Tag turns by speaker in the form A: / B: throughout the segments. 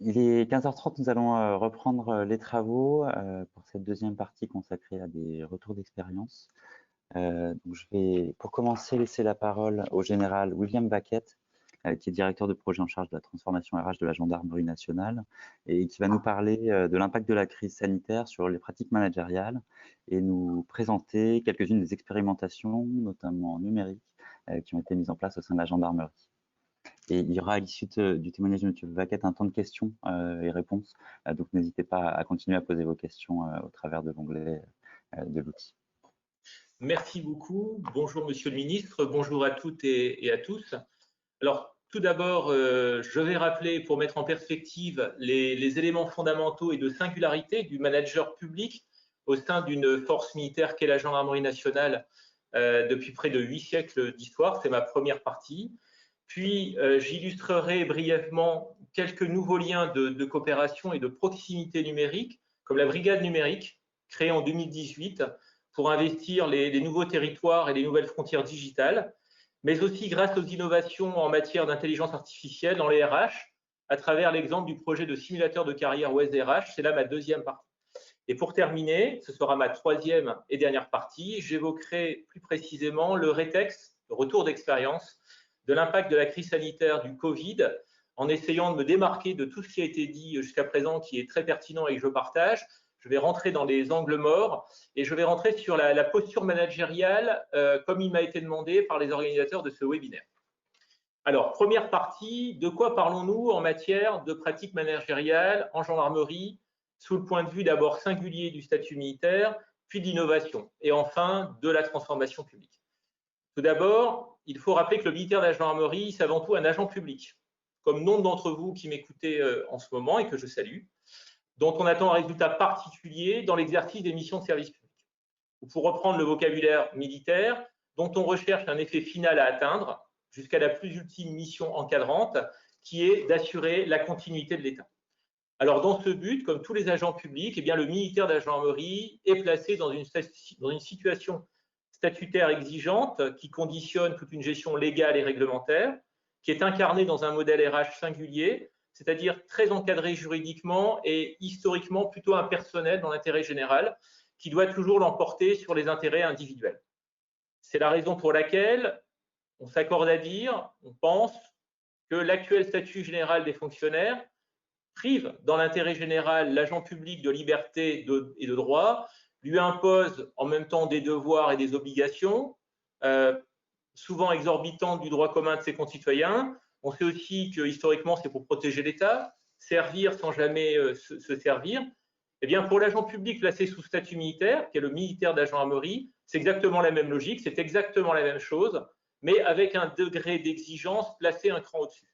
A: Il est 15h30, nous allons reprendre les travaux pour cette deuxième partie consacrée à des retours d'expérience. Donc je vais, pour commencer, laisser la parole au général William Baquette, qui est directeur de projet en charge de la transformation RH de la Gendarmerie nationale et qui va nous parler de l'impact de la crise sanitaire sur les pratiques managériales et nous présenter quelques-unes des expérimentations, notamment numériques, qui ont été mises en place au sein de la gendarmerie. Et il y aura à l'issue du témoignage de M. Baquette un temps de questions et réponses. Donc n'hésitez pas à continuer à poser vos questions au travers de l'onglet de l'outil.
B: Merci beaucoup. Bonjour Monsieur le Ministre, bonjour à toutes et à tous. Alors tout d'abord, je vais rappeler pour mettre en perspective les éléments fondamentaux et de singularité du manager public au sein d'une force militaire qu'est la Gendarmerie nationale depuis près de 8 siècles d'histoire. C'est ma première partie. Puis j'illustrerai brièvement quelques nouveaux liens de coopération et de proximité numérique, comme la brigade numérique créée en 2018 pour investir les nouveaux territoires et les nouvelles frontières digitales, mais aussi grâce aux innovations en matière d'intelligence artificielle dans les RH, à travers l'exemple du projet de simulateur de carrière OSDRH. C'est là ma deuxième partie. Et pour terminer, ce sera ma troisième et dernière partie, j'évoquerai plus précisément le rétex, le retour d'expérience, de l'impact de la crise sanitaire du Covid, en essayant de me démarquer de tout ce qui a été dit jusqu'à présent, qui est très pertinent et que je partage. Je vais rentrer dans les angles morts et je vais rentrer sur la posture managériale, comme il m'a été demandé par les organisateurs de ce webinaire. Alors, première partie, de quoi parlons-nous en matière de pratiques managériales en gendarmerie, sous le point de vue d'abord singulier du statut militaire, puis de l'innovation, et enfin de la transformation publique. Tout d'abord, il faut rappeler que le militaire de la gendarmerie, c'est avant tout un agent public, comme nombre d'entre vous qui m'écoutez en ce moment et que je salue, dont on attend un résultat particulier dans l'exercice des missions de service public. Ou pour reprendre le vocabulaire militaire, dont on recherche un effet final à atteindre, jusqu'à la plus ultime mission encadrante, qui est d'assurer la continuité de l'État. Alors, dans ce but, comme tous les agents publics, eh bien, le militaire de la gendarmerie est placé dans une situation statutaire exigeante qui conditionne toute une gestion légale et réglementaire, qui est incarnée dans un modèle RH singulier, c'est-à-dire très encadré juridiquement et historiquement plutôt impersonnel dans l'intérêt général, qui doit toujours l'emporter sur les intérêts individuels. C'est la raison pour laquelle on s'accorde à dire, on pense, que l'actuel statut général des fonctionnaires prive dans l'intérêt général l'agent public de liberté et de droit, lui impose en même temps des devoirs et des obligations, souvent exorbitantes du droit commun de ses concitoyens. On sait aussi que historiquement, c'est pour protéger l'État, servir sans jamais se servir. Eh bien, pour l'agent public placé sous statut militaire, qui est le militaire de la gendarmerie, c'est exactement la même logique, c'est exactement la même chose, mais avec un degré d'exigence placé un cran au-dessus.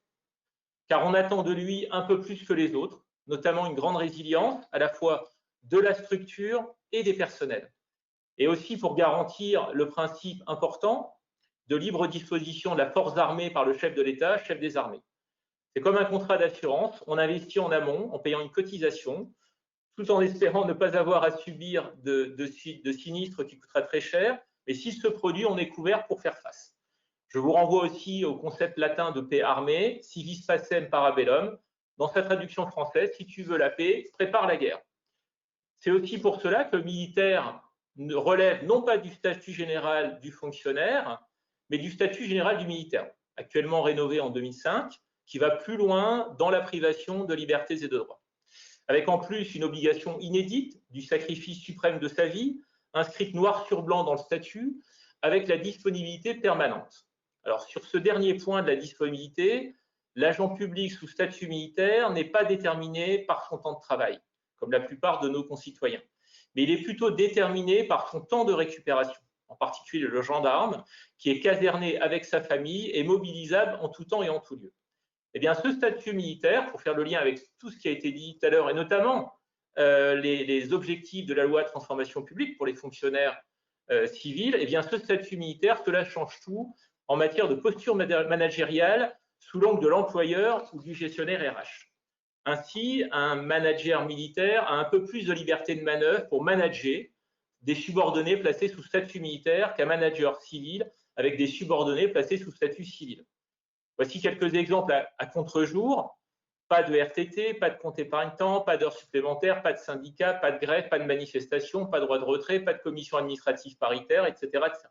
B: Car on attend de lui un peu plus que les autres, notamment une grande résilience, à la fois de la structure et des personnels. Et aussi pour garantir le principe important de libre disposition de la force armée par le chef de l'État, chef des armées. C'est comme un contrat d'assurance, on investit en amont en payant une cotisation, tout en espérant ne pas avoir à subir de sinistres qui coûtera très cher, mais s'il se produit, on est couvert pour faire face. Je vous renvoie aussi au concept latin de paix armée, si vis pacem para bellum. Dans sa traduction française, si tu veux la paix, prépare la guerre. C'est aussi pour cela que le militaire relève non pas du statut général du fonctionnaire, mais du statut général du militaire, actuellement rénové en 2005, qui va plus loin dans la privation de libertés et de droits. Avec en plus une obligation inédite du sacrifice suprême de sa vie, inscrite noir sur blanc dans le statut, avec la disponibilité permanente. Alors, sur ce dernier point de la disponibilité, l'agent public sous statut militaire n'est pas déterminé par son temps de travail, comme la plupart de nos concitoyens, mais il est plutôt déterminé par son temps de récupération, en particulier le gendarme, qui est caserné avec sa famille et mobilisable en tout temps et en tout lieu. Eh bien, ce statut militaire, pour faire le lien avec tout ce qui a été dit tout à l'heure, et notamment les objectifs de la loi de transformation publique pour les fonctionnaires civils, eh bien, ce statut militaire, cela change tout en matière de posture managériale sous l'angle de l'employeur ou du gestionnaire RH. Ainsi, un manager militaire a un peu plus de liberté de manœuvre pour manager des subordonnés placés sous statut militaire qu'un manager civil avec des subordonnés placés sous statut civil. Voici quelques exemples à contre-jour. Pas de RTT, pas de compte épargne-temps, pas d'heures supplémentaires, pas de syndicat, pas de grève, pas de manifestation, pas de droit de retrait, pas de commission administrative paritaire, etc., etc.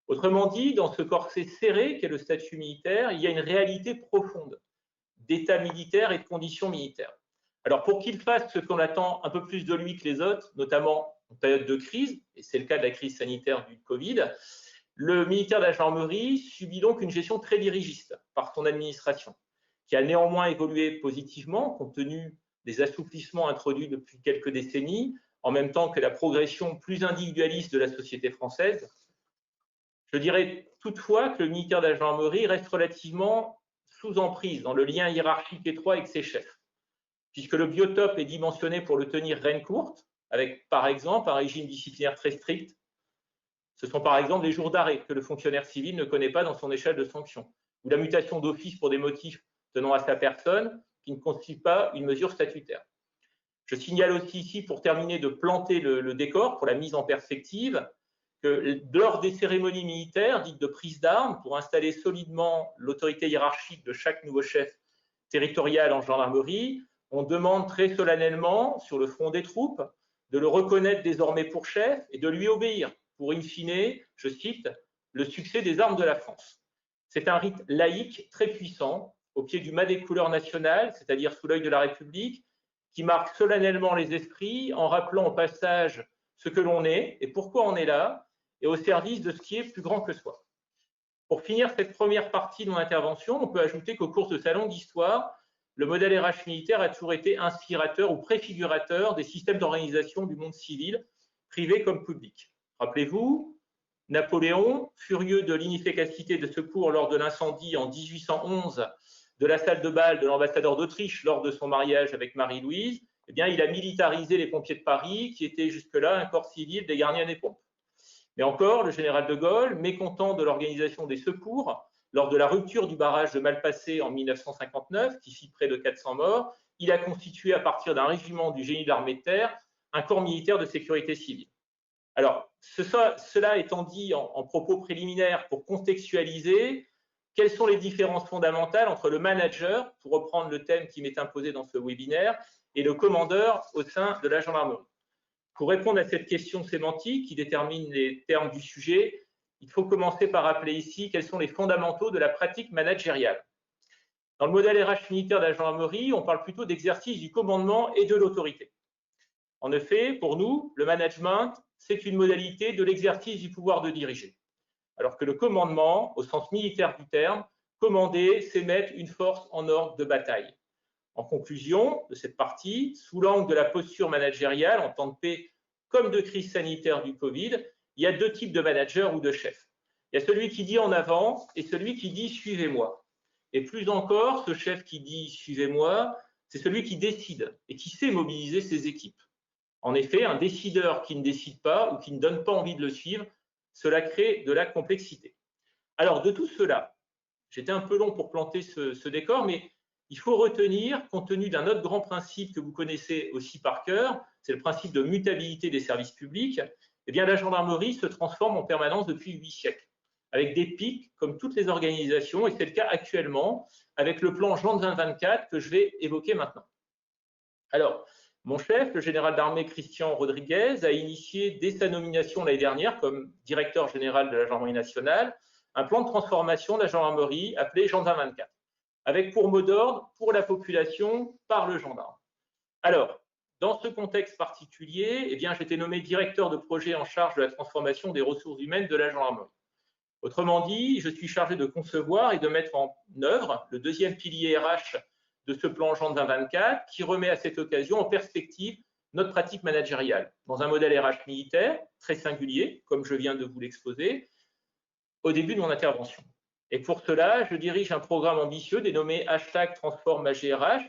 B: Autrement dit, dans ce corset serré qu'est le statut militaire, il y a une réalité profonde d'état militaire et de conditions militaires. Alors, pour qu'il fasse ce qu'on attend un peu plus de lui que les autres, notamment en période de crise, et c'est le cas de la crise sanitaire du Covid, le militaire de la gendarmerie subit donc une gestion très dirigiste par son administration, qui a néanmoins évolué positivement compte tenu des assouplissements introduits depuis quelques décennies, en même temps que la progression plus individualiste de la société française. Je dirais toutefois que le militaire de la gendarmerie reste relativement sous emprise dans le lien hiérarchique étroit avec ses chefs, puisque le biotope est dimensionné pour le tenir règne courte, avec par exemple un régime disciplinaire très strict. Ce sont par exemple les jours d'arrêt que le fonctionnaire civil ne connaît pas dans son échelle de sanction, ou la mutation d'office pour des motifs tenant à sa personne qui ne constitue pas une mesure statutaire. Je signale aussi ici, pour terminer, de planter le décor pour la mise en perspective, que lors des cérémonies militaires dites de prise d'armes, pour installer solidement l'autorité hiérarchique de chaque nouveau chef territorial en gendarmerie, on demande très solennellement, sur le front des troupes, de le reconnaître désormais pour chef et de lui obéir, pour in fine, je cite, le succès des armes de la France. C'est un rite laïque très puissant, au pied du mât des couleurs nationales, c'est-à-dire sous l'œil de la République, qui marque solennellement les esprits en rappelant au passage ce que l'on est et pourquoi on est là, et au service de ce qui est plus grand que soi. Pour finir cette première partie de mon intervention, on peut ajouter qu'au cours de sa longue histoire, le modèle RH militaire a toujours été inspirateur ou préfigurateur des systèmes d'organisation du monde civil, privé comme public. Rappelez-vous, Napoléon, furieux de l'inefficacité de secours lors de l'incendie en 1811 de la salle de bal de l'ambassadeur d'Autriche lors de son mariage avec Marie-Louise, eh bien, il a militarisé les pompiers de Paris, qui étaient jusque-là un corps civil des gardiens des pompes. Mais encore, le général de Gaulle, mécontent de l'organisation des secours, lors de la rupture du barrage de Malpasset en 1959, qui fit près de 400 morts, il a constitué à partir d'un régiment du génie de l'armée de terre un corps militaire de sécurité civile. Alors, cela étant dit en propos préliminaires pour contextualiser, quelles sont les différences fondamentales entre le manager, pour reprendre le thème qui m'est imposé dans ce webinaire, et le commandeur au sein de la gendarmerie? Pour répondre à cette question sémantique qui détermine les termes du sujet, il faut commencer par rappeler ici quels sont les fondamentaux de la pratique managériale. Dans le modèle RH militaire de la gendarmerie, on parle plutôt d'exercice du commandement et de l'autorité. En effet, pour nous, le management, c'est une modalité de l'exercice du pouvoir de diriger. Alors que le commandement, au sens militaire du terme, commander, c'est mettre une force en ordre de bataille. En conclusion de cette partie, sous l'angle de la posture managériale en temps de paix comme de crise sanitaire du Covid, il y a deux types de managers ou de chefs. Il y a celui qui dit en avant et celui qui dit suivez-moi. Et plus encore, ce chef qui dit suivez-moi, c'est celui qui décide et qui sait mobiliser ses équipes. En effet, un décideur qui ne décide pas ou qui ne donne pas envie de le suivre, cela crée de la complexité. Alors, de tout cela, j'étais un peu long pour planter ce décor, mais il faut retenir, compte tenu d'un autre grand principe que vous connaissez aussi par cœur, c'est le principe de mutabilité des services publics, eh bien, la gendarmerie se transforme en permanence depuis 8 siècles, avec des pics comme toutes les organisations, et c'est le cas actuellement avec le plan Jean 2024 que je vais évoquer maintenant. Alors, mon chef, le général d'armée Christian Rodriguez, a initié dès sa nomination l'année dernière comme directeur général de la gendarmerie nationale un plan de transformation de la gendarmerie appelé Jean 2024, avec pour mot d'ordre pour la population par le gendarme. Alors, dans ce contexte particulier, eh bien, j'étais nommé directeur de projet en charge de la transformation des ressources humaines de la gendarmerie. Autrement dit, je suis chargé de concevoir et de mettre en œuvre le deuxième pilier RH de ce plan Jean 2024 qui remet à cette occasion en perspective notre pratique managériale dans un modèle RH militaire très singulier, comme je viens de vous l'exposer au début de mon intervention. Et pour cela, je dirige un programme ambitieux dénommé #TransformAGRH,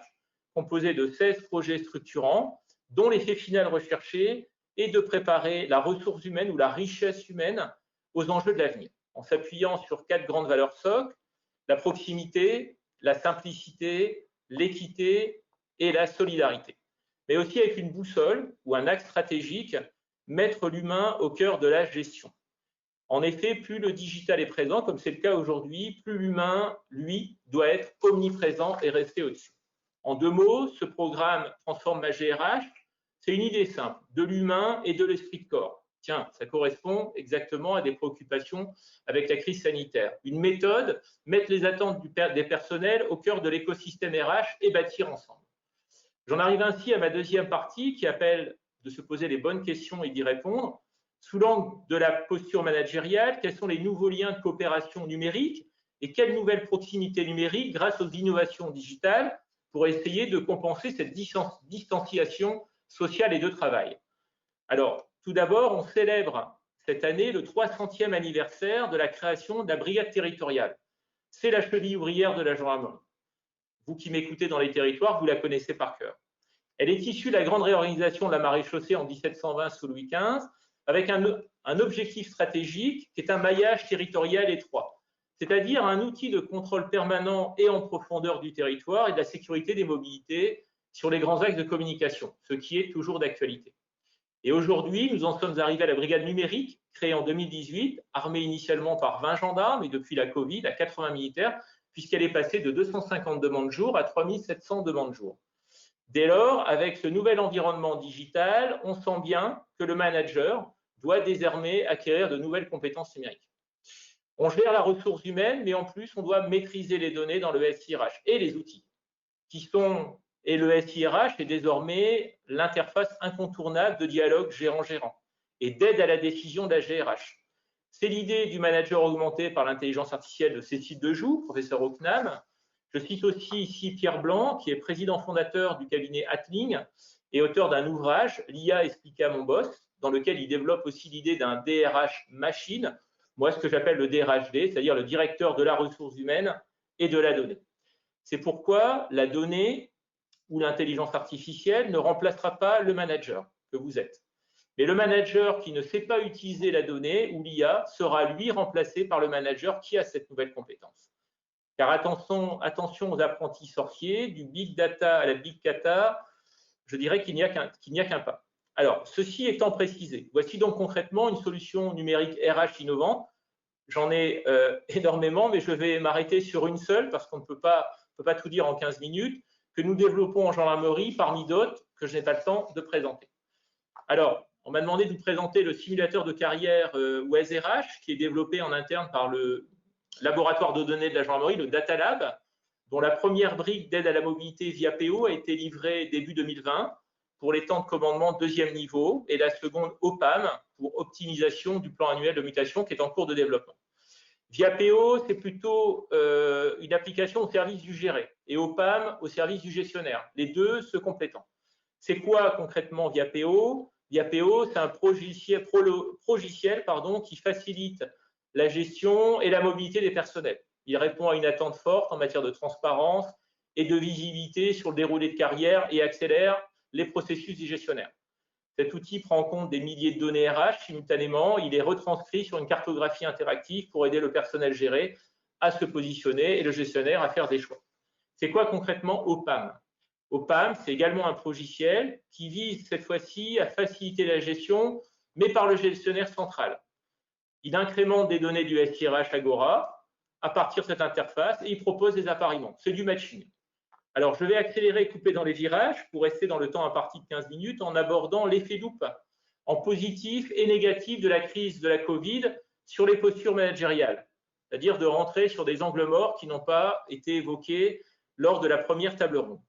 B: composé de 16 projets structurants, dont l'effet final recherché est de préparer la ressource humaine ou la richesse humaine aux enjeux de l'avenir, en s'appuyant sur 4 grandes valeurs socles: la proximité, la simplicité, l'équité et la solidarité. Mais aussi avec une boussole ou un axe stratégique, mettre l'humain au cœur de la gestion. En effet, plus le digital est présent, comme c'est le cas aujourd'hui, plus l'humain, lui, doit être omniprésent et rester au-dessus. En 2 mots, ce programme Transforme ma GRH, c'est une idée simple, de l'humain et de l'esprit de corps. Tiens, ça correspond exactement à des préoccupations avec la crise sanitaire. Une méthode, mettre les attentes des personnels au cœur de l'écosystème RH et bâtir ensemble. J'en arrive ainsi à ma deuxième partie qui appelle de se poser les bonnes questions et d'y répondre. Sous l'angle de la posture managériale, quels sont les nouveaux liens de coopération numérique et quelles nouvelles proximités numériques grâce aux innovations digitales pour essayer de compenser cette distanciation sociale et de travail. Alors, tout d'abord, on célèbre cette année le 300e anniversaire de la création de la brigade territoriale. C'est la cheville ouvrière de la gendarmerie. Vous qui m'écoutez dans les territoires, vous la connaissez par cœur. Elle est issue de la grande réorganisation de la maréchaussée en 1720 sous Louis XV, avec un objectif stratégique qui est un maillage territorial étroit, c'est-à-dire un outil de contrôle permanent et en profondeur du territoire et de la sécurité des mobilités sur les grands axes de communication, ce qui est toujours d'actualité. Et aujourd'hui, nous en sommes arrivés à la brigade numérique, créée en 2018, armée initialement par 20 gendarmes et depuis la Covid à 80 militaires, puisqu'elle est passée de 250 demandes jour à 3700 demandes jour. Dès lors, avec ce nouvel environnement digital, on sent bien que le manager doit désormais acquérir de nouvelles compétences numériques. On gère la ressource humaine, mais en plus, on doit maîtriser les données dans le SIRH et les outils et le SIRH est désormais l'interface incontournable de dialogue gérant-gérant et d'aide à la décision de la GRH. C'est l'idée du manager augmenté par l'intelligence artificielle de Cécile Dejoux, professeur au CNAM. Je cite aussi ici Pierre Blanc, qui est président fondateur du cabinet Atling et auteur d'un ouvrage, L'IA expliquée à mon boss, dans lequel il développe aussi l'idée d'un DRH machine, moi ce que j'appelle le DRHD, c'est-à-dire le directeur de la ressource humaine et de la donnée. C'est pourquoi la donnée ou l'intelligence artificielle ne remplacera pas le manager que vous êtes. Mais le manager qui ne sait pas utiliser la donnée ou l'IA sera lui remplacé par le manager qui a cette nouvelle compétence. Car attention aux apprentis sorciers, du big data à la big data, je dirais qu'il n'y a qu'un pas. Alors, ceci étant précisé, voici donc concrètement une solution numérique RH innovante. J'en ai énormément, mais je vais m'arrêter sur une seule parce qu'on ne peut pas tout dire en 15 minutes, que nous développons en gendarmerie parmi d'autres que je n'ai pas le temps de présenter. Alors, on m'a demandé de vous présenter le simulateur de carrière ou SRH qui est développé en interne par le laboratoire de données de la gendarmerie, le Data Lab, dont la première brique d'aide à la mobilité via PO a été livrée début 2020 pour les temps de commandement deuxième niveau et la seconde OPAM pour optimisation du plan annuel de mutation qui est en cours de développement. Via PO, c'est plutôt une application au service du géré et OPAM au service du gestionnaire, les deux se complétant. C'est quoi concrètement Via PO? Via PO, c'est un progiciel qui facilite la gestion et la mobilité des personnels. Il répond à une attente forte en matière de transparence et de visibilité sur le déroulé de carrière et accélère les processus du gestionnaire. Cet outil prend en compte des milliers de données RH simultanément. Il est retranscrit sur une cartographie interactive pour aider le personnel géré à se positionner et le gestionnaire à faire des choix. C'est quoi concrètement OPAM? OPAM, c'est également un progiciel qui vise cette fois-ci à faciliter la gestion, mais par le gestionnaire central. Il incrémente des données du SIRH Agora à partir de cette interface et il propose des appariements. C'est du matching. Alors, je vais accélérer et couper dans les virages pour rester dans le temps imparti de 15 minutes en abordant l'effet loupe en positif et négatif de la crise de la Covid sur les postures managériales, c'est-à-dire de rentrer sur des angles morts qui n'ont pas été évoqués lors de la première table ronde.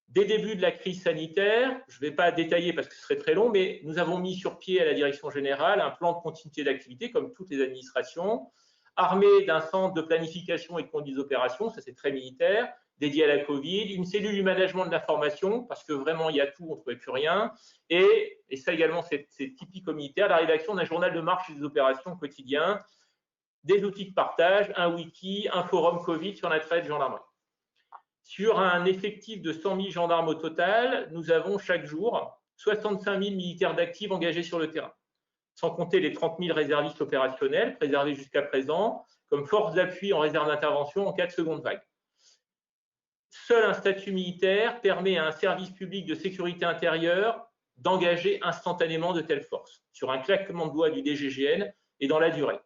B: Dès le début de la crise sanitaire, je ne vais pas détailler parce que ce serait très long, mais nous avons mis sur pied à la direction générale un plan de continuité d'activité, comme toutes les administrations, armé d'un centre de planification et de conduite d'opération, ça c'est très militaire, dédié à la Covid, une cellule du management de l'information, parce que vraiment il y a tout, on ne trouvait plus rien, et ça également c'est typique au militaire, la rédaction d'un journal de marche des opérations quotidien, des outils de partage, un wiki, un forum Covid sur l'intranet gendarmerie. Sur un effectif de 100 000 gendarmes au total, nous avons chaque jour 65 000 militaires d'actifs engagés sur le terrain, sans compter les 30 000 réservistes opérationnels préservés jusqu'à présent comme force d'appui en réserve d'intervention en cas de seconde vague. Seul un statut militaire permet à un service public de sécurité intérieure d'engager instantanément de telles forces, sur un claquement de doigts du DGGN et dans la durée.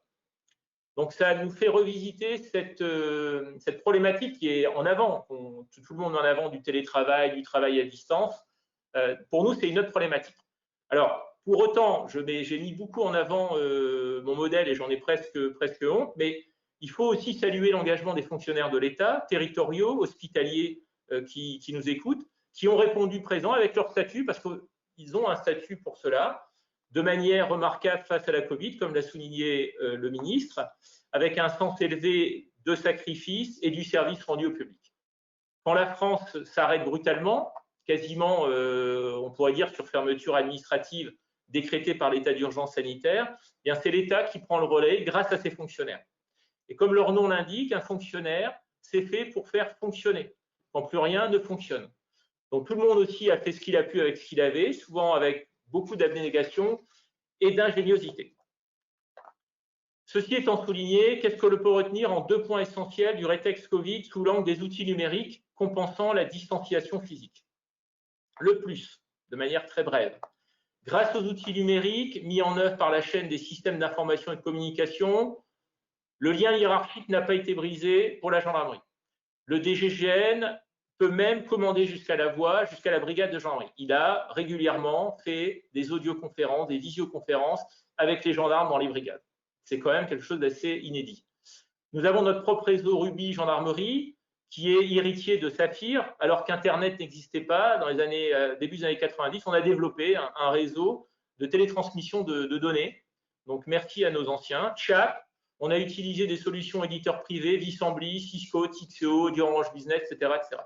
B: Donc, ça nous fait revisiter cette problématique qui est en avant, tout le monde met en avant du télétravail, du travail à distance. Pour nous, c'est une autre problématique. Alors, pour autant, j'ai mis beaucoup en avant mon modèle et j'en ai presque honte, mais il faut aussi saluer l'engagement des fonctionnaires de l'État, territoriaux, hospitaliers qui nous écoutent, qui ont répondu présent avec leur statut, parce qu'ils ont un statut pour cela, de manière remarquable face à la Covid, comme l'a souligné le ministre, avec un sens élevé de sacrifice et du service rendu au public. Quand la France s'arrête brutalement, quasiment, on pourrait dire, sur fermeture administrative décrétée par l'état d'urgence sanitaire, eh c'est l'État qui prend le relais grâce à ses fonctionnaires. Et comme leur nom l'indique, un fonctionnaire, c'est fait pour faire fonctionner, quand plus rien ne fonctionne. Donc tout le monde aussi a fait ce qu'il a pu avec ce qu'il avait, souvent avec beaucoup d'abnégation et d'ingéniosité. Ceci étant souligné, qu'est-ce que l'on peut retenir en 2 points essentiels du rétexte Covid sous l'angle des outils numériques compensant la distanciation physique? Le plus, de manière très brève. Grâce aux outils numériques mis en œuvre par la chaîne des systèmes d'information et de communication, le lien hiérarchique n'a pas été brisé pour la gendarmerie. Le DGGN peut même commander jusqu'à la voie, jusqu'à la brigade de gendarmerie. Il a régulièrement fait des audioconférences, des visioconférences avec les gendarmes dans les brigades. C'est quand même quelque chose d'assez inédit. Nous avons notre propre réseau Ruby Gendarmerie, qui est héritier de Saphir, alors qu'Internet n'existait pas dans les années, début des années 90. On a développé un réseau de télétransmission de données. Donc, merci à nos anciens. Chat, on a utilisé des solutions éditeurs privés, Vissambly, Cisco, Tixeo, Orange Business, etc. etc.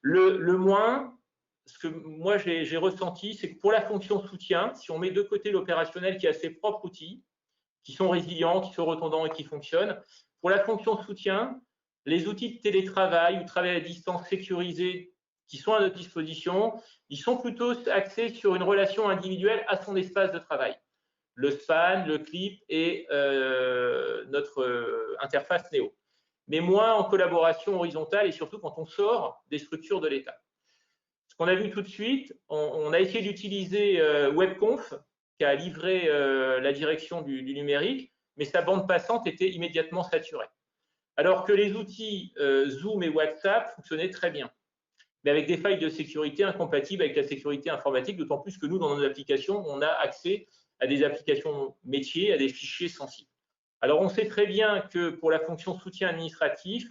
B: Le moins, ce que moi j'ai ressenti, c'est que pour la fonction soutien, si on met de côté l'opérationnel qui a ses propres outils, qui sont résilients, qui sont redondants et qui fonctionnent, pour la fonction soutien, les outils de télétravail ou travail à distance sécurisés qui sont à notre disposition, ils sont plutôt axés sur une relation individuelle à son espace de travail. Le span, le clip et notre interface Néo. Mais moins en collaboration horizontale et surtout quand on sort des structures de l'État. Ce qu'on a vu tout de suite, on a essayé d'utiliser WebConf, qui a livré la direction du numérique, mais sa bande passante était immédiatement saturée. Alors que les outils Zoom et WhatsApp fonctionnaient très bien, mais avec des failles de sécurité incompatibles avec la sécurité informatique, d'autant plus que nous, dans nos applications, on a accès à des applications métiers, à des fichiers sensibles. Alors, on sait très bien que pour la fonction soutien administratif,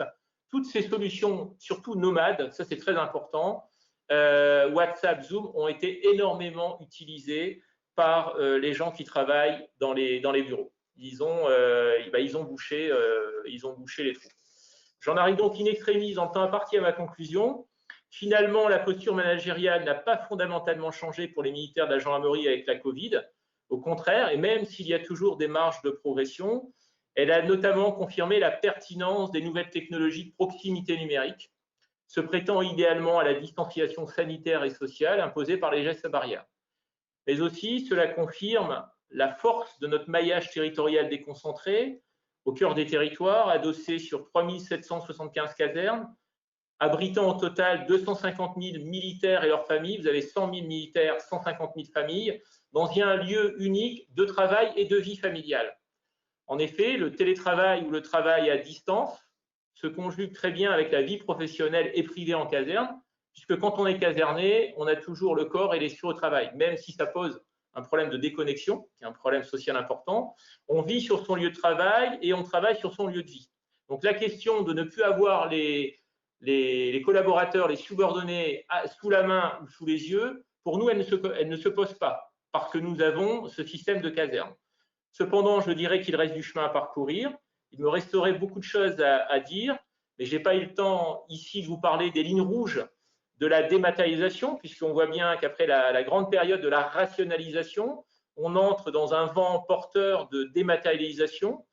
B: toutes ces solutions, surtout nomades, ça c'est très important, WhatsApp, Zoom, ont été énormément utilisées par les gens qui travaillent dans les bureaux. Ils ont bouché les trous. J'en arrive donc in extremis en temps imparti à ma conclusion. Finalement, la posture managériale n'a pas fondamentalement changé pour les militaires de la gendarmerie avec la Covid. Au contraire, et même s'il y a toujours des marges de progression, elle a notamment confirmé la pertinence des nouvelles technologies de proximité numérique, se prêtant idéalement à la distanciation sanitaire et sociale imposée par les gestes barrières. Mais aussi, cela confirme la force de notre maillage territorial déconcentré, au cœur des territoires, adossé sur 3775 casernes, abritant au total 250 000 militaires et leurs familles. Vous avez 100 000 militaires, 150 000 familles, dans un lieu unique de travail et de vie familiale. En effet, le télétravail ou le travail à distance se conjugue très bien avec la vie professionnelle et privée en caserne, puisque quand on est caserné, on a toujours le corps et l'esprit au travail, même si ça pose un problème de déconnexion, qui est un problème social important. On vit sur son lieu de travail et on travaille sur son lieu de vie. Donc la question de ne plus avoir les collaborateurs, les subordonnés sous la main ou sous les yeux, pour nous, elle ne se pose pas, parce que nous avons ce système de caserne. Cependant, je dirais qu'il reste du chemin à parcourir. Il me resterait beaucoup de choses à dire, mais je n'ai pas eu le temps ici de vous parler des lignes rouges de la dématérialisation, puisqu'on voit bien qu'après la grande période de la rationalisation, on entre dans un vent porteur de dématérialisation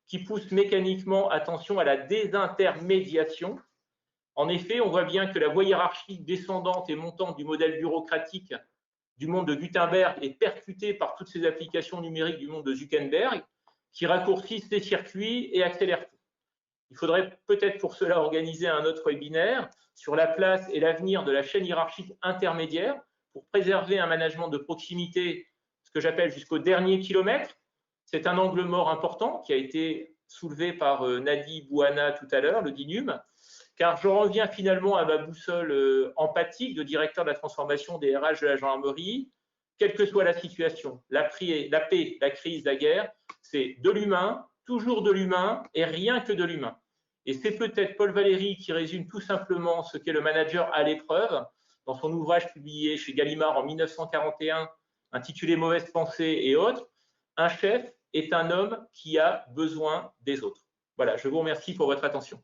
B: qui pousse mécaniquement, attention, à la désintermédiation. En effet, on voit bien que la voie hiérarchique descendante et montante du modèle bureaucratique du monde de Gutenberg est percutée par toutes ces applications numériques du monde de Zuckerberg qui raccourcissent les circuits et accélèrent tout. Il faudrait peut-être pour cela organiser un autre webinaire sur la place et l'avenir de la chaîne hiérarchique intermédiaire pour préserver un management de proximité, ce que j'appelle jusqu'au dernier kilomètre. C'est un angle mort important qui a été soulevé par Nadi Bouana tout à l'heure, le DINUM, car je reviens finalement à ma boussole empathique de directeur de la transformation des RH de la gendarmerie. Quelle que soit la situation, la paix, la crise, la guerre, c'est de l'humain, toujours de l'humain et rien que de l'humain. Et c'est peut-être Paul Valéry qui résume tout simplement ce qu'est le manager à l'épreuve dans son ouvrage publié chez Gallimard en 1941, intitulé Mauvaise pensée et autres. Un chef est un homme qui a besoin des autres. Voilà, je vous remercie pour votre attention.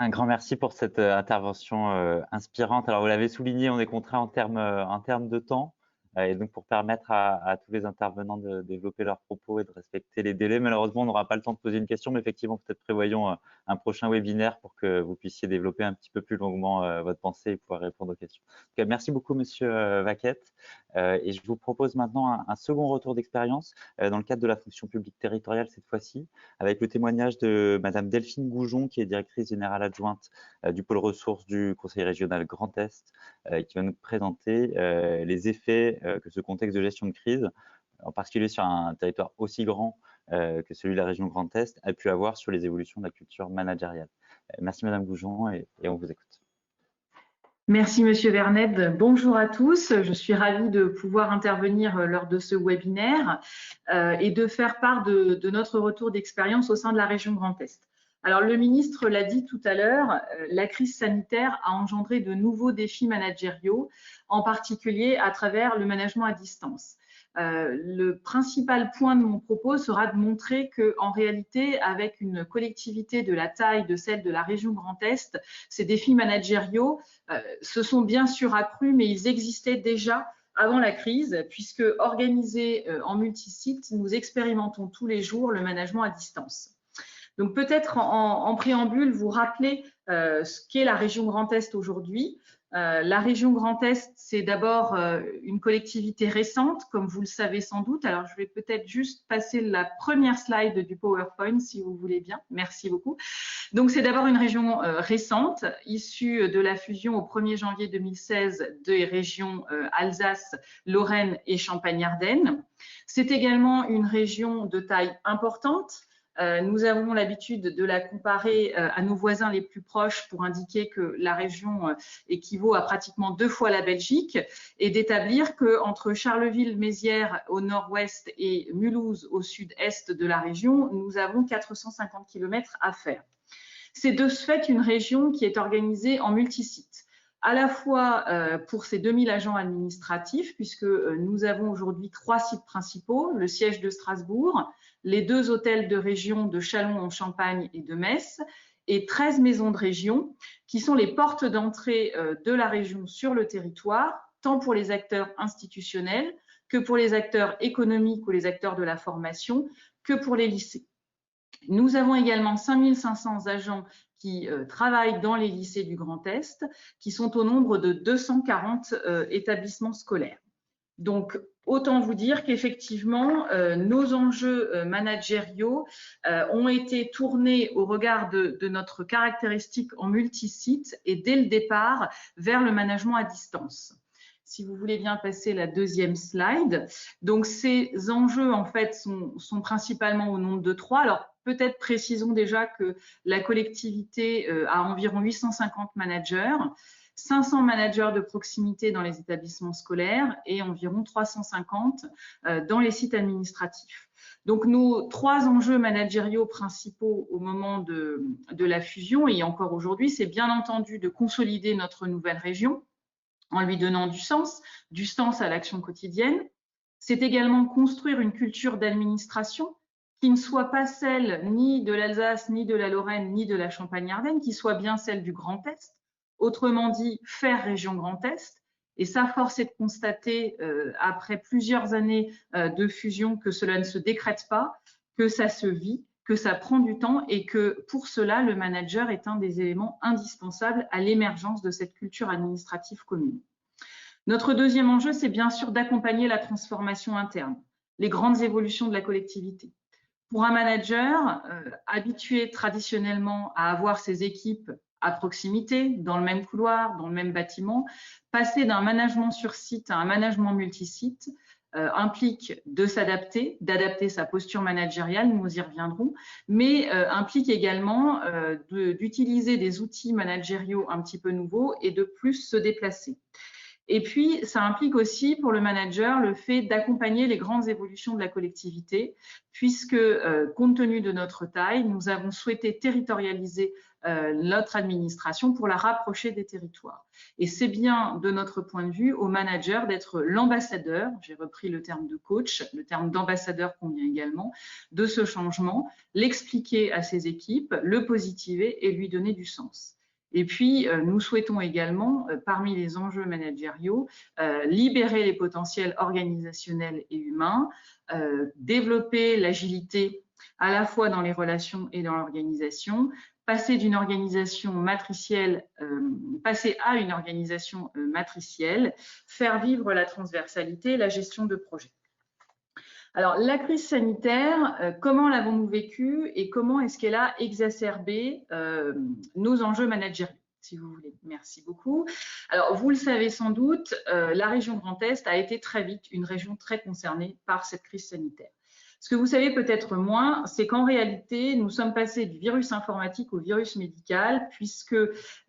A: Un grand merci pour cette intervention inspirante. Alors, vous l'avez souligné, on est contraint en termes de temps. Et donc, pour permettre à tous les intervenants de développer leurs propos et de respecter les délais, malheureusement, on n'aura pas le temps de poser une question, mais effectivement, peut-être prévoyons un prochain webinaire pour que vous puissiez développer un petit peu plus longuement votre pensée et pouvoir répondre aux questions. Donc, merci beaucoup, Monsieur Vaquette. Et je vous propose maintenant un second retour d'expérience dans le cadre de la fonction publique territoriale cette fois-ci, avec le témoignage de Madame Delphine Goujon, qui est directrice générale adjointe du pôle ressources du Conseil régional Grand Est, qui va nous présenter les effets que ce contexte de gestion de crise, en particulier sur un territoire aussi grand que celui de la région Grand Est, a pu avoir sur les évolutions de la culture managériale. Merci Madame Goujon et on vous écoute.
C: Merci Monsieur Vernet. Bonjour à tous. Je suis ravie de pouvoir intervenir lors de ce webinaire et de faire part de notre retour d'expérience au sein de la région Grand Est. Alors, le ministre l'a dit tout à l'heure, la crise sanitaire a engendré de nouveaux défis managériaux, en particulier à travers le management à distance. Le principal point de mon propos sera de montrer qu'en réalité, avec une collectivité de la taille de celle de la région Grand Est, ces défis managériaux se sont bien sûr accrus, mais ils existaient déjà avant la crise, puisque organisés en multisite, nous expérimentons tous les jours le management à distance. Donc peut-être en préambule, vous rappeler ce qu'est la région Grand Est aujourd'hui. La région Grand Est, c'est d'abord une collectivité récente, comme vous le savez sans doute. Alors, je vais peut-être juste passer la première slide du PowerPoint, si vous voulez bien. Merci beaucoup. Donc, c'est d'abord une région récente, issue de la fusion au 1er janvier 2016 des régions Alsace, Lorraine et Champagne-Ardenne. C'est également une région de taille importante. Nous avons l'habitude de la comparer à nos voisins les plus proches pour indiquer que la région équivaut à pratiquement 2 fois la Belgique et d'établir qu'entre Charleville-Mézières au nord-ouest et Mulhouse au sud-est de la région, nous avons 450 km à faire. C'est de ce fait une région qui est organisée en multisites, à la fois pour ses 2000 agents administratifs, puisque nous avons aujourd'hui 3 sites principaux, le siège de Strasbourg, les 2 hôtels de région de Châlons en Champagne et de Metz, et 13 maisons de région, qui sont les portes d'entrée de la région sur le territoire, tant pour les acteurs institutionnels que pour les acteurs économiques ou les acteurs de la formation, que pour les lycées. Nous avons également 5500 agents qui travaillent dans les lycées du Grand Est, qui sont au nombre de 240 établissements scolaires. Donc, autant vous dire qu'effectivement, nos enjeux managériaux ont été tournés au regard de notre caractéristique en multisite et dès le départ vers le management à distance. Si vous voulez bien passer la deuxième slide. Donc, ces enjeux, en fait, sont principalement au nombre de 3. Alors, peut-être précisons déjà que la collectivité a environ 850 managers, 500 managers de proximité dans les établissements scolaires et environ 350 dans les sites administratifs. Donc, nos 3 enjeux managériaux principaux au moment de la fusion et encore aujourd'hui, c'est bien entendu de consolider notre nouvelle région en lui donnant du sens à l'action quotidienne. C'est également construire une culture d'administration qui ne soit pas celle ni de l'Alsace, ni de la Lorraine, ni de la Champagne-Ardenne, qui soit bien celle du Grand Est. Autrement dit, faire région Grand Est. Et ça, force est de constater, après plusieurs années de fusion, que cela ne se décrète pas, que ça se vit, que ça prend du temps et que pour cela, le manager est un des éléments indispensables à l'émergence de cette culture administrative commune. Notre deuxième enjeu, c'est bien sûr d'accompagner la transformation interne, les grandes évolutions de la collectivité. Pour un manager habitué traditionnellement à avoir ses équipes à proximité, dans le même couloir, dans le même bâtiment, passer d'un management sur site à un management multisite implique de s'adapter, d'adapter sa posture managériale, nous y reviendrons, mais implique également d'utiliser des outils managériaux un petit peu nouveaux et de plus se déplacer. Et puis, ça implique aussi pour le manager le fait d'accompagner les grandes évolutions de la collectivité, puisque, compte tenu de notre taille, nous avons souhaité territorialiser notre administration pour la rapprocher des territoires. Et c'est bien, de notre point de vue, au manager d'être l'ambassadeur, j'ai repris le terme de coach, le terme d'ambassadeur convient également, de ce changement, l'expliquer à ses équipes, le positiver et lui donner du sens. Et puis, nous souhaitons également, parmi les enjeux managériaux, libérer les potentiels organisationnels et humains, développer l'agilité à la fois dans les relations et dans l'organisation, passer d'une organisation matricielle, passer à une organisation matricielle, faire vivre la transversalité et la gestion de projet. Alors, la crise sanitaire, comment l'avons-nous vécue et comment est-ce qu'elle a exacerbé nos enjeux managériaux, si vous voulez. Merci beaucoup. Alors, vous le savez sans doute, la région Grand Est a été très vite une région très concernée par cette crise sanitaire. Ce que vous savez peut-être moins, c'est qu'en réalité, nous sommes passés du virus informatique au virus médical, puisque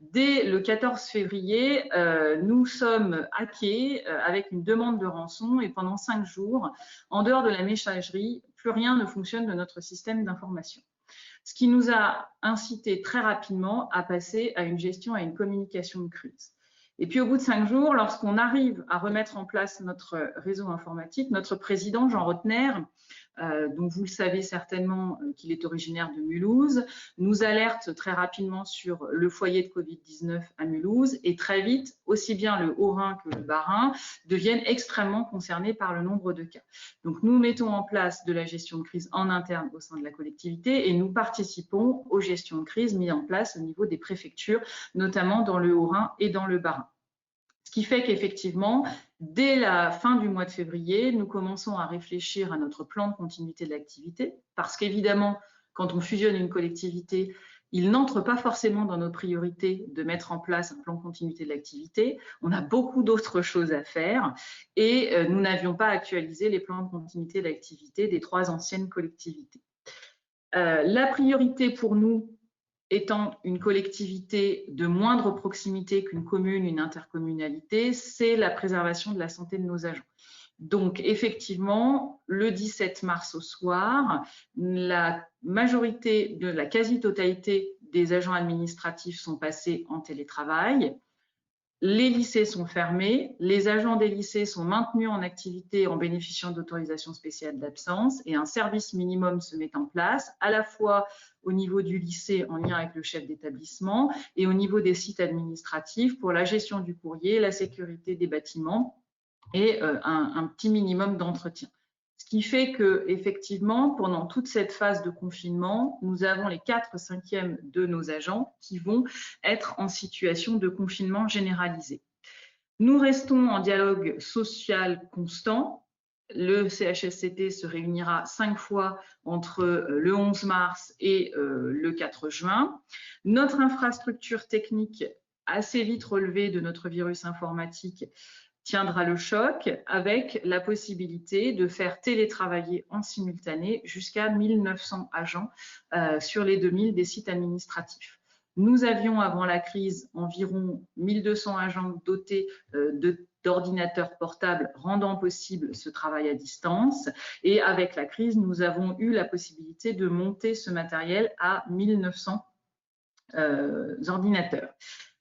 C: dès le 14 février, nous sommes hackés avec une demande de rançon et pendant 5 jours, en dehors de la messagerie, plus rien ne fonctionne de notre système d'information. Ce qui nous a incité très rapidement à passer à une gestion, à une communication de crise. Et puis au bout de 5 jours, lorsqu'on arrive à remettre en place notre réseau informatique, notre président Jean Rotner, dont vous le savez certainement qu'il est originaire de Mulhouse, nous alerte très rapidement sur le foyer de Covid-19 à Mulhouse et très vite, aussi bien le Haut-Rhin que le Bas-Rhin deviennent extrêmement concernés par le nombre de cas. Donc nous mettons en place de la gestion de crise en interne au sein de la collectivité et nous participons aux gestions de crise mises en place au niveau des préfectures, notamment dans le Haut-Rhin et dans le Bas-Rhin. Ce qui fait qu'effectivement, dès la fin du mois de février, nous commençons à réfléchir à notre plan de continuité de l'activité, parce qu'évidemment, quand on fusionne une collectivité, il n'entre pas forcément dans nos priorités de mettre en place un plan de continuité de l'activité. On a beaucoup d'autres choses à faire et nous n'avions pas actualisé les plans de continuité de l'activité des 3 anciennes collectivités. La priorité pour nous, étant une collectivité de moindre proximité qu'une commune, une intercommunalité, c'est la préservation de la santé de nos agents. Donc, effectivement, le 17 mars au soir, la majorité de la quasi-totalité des agents administratifs sont passés en télétravail. Les lycées sont fermés, les agents des lycées sont maintenus en activité en bénéficiant d'autorisations spéciales d'absence et un service minimum se met en place, à la fois au niveau du lycée en lien avec le chef d'établissement et au niveau des sites administratifs pour la gestion du courrier, la sécurité des bâtiments et un petit minimum d'entretien. Ce qui fait qu'effectivement, pendant toute cette phase de confinement, nous avons les 4/5 de nos agents qui vont être en situation de confinement généralisé. Nous restons en dialogue social constant. Le CHSCT se réunira 5 fois entre le 11 mars et le 4 juin. Notre infrastructure technique, assez vite relevée de notre virus informatique, tiendra le choc avec la possibilité de faire télétravailler en simultané jusqu'à 1900 agents sur les 2000 des sites administratifs. Nous avions avant la crise environ 1200 agents dotés d'ordinateurs portables rendant possible ce travail à distance et avec la crise, nous avons eu la possibilité de monter ce matériel à 1900 ordinateurs.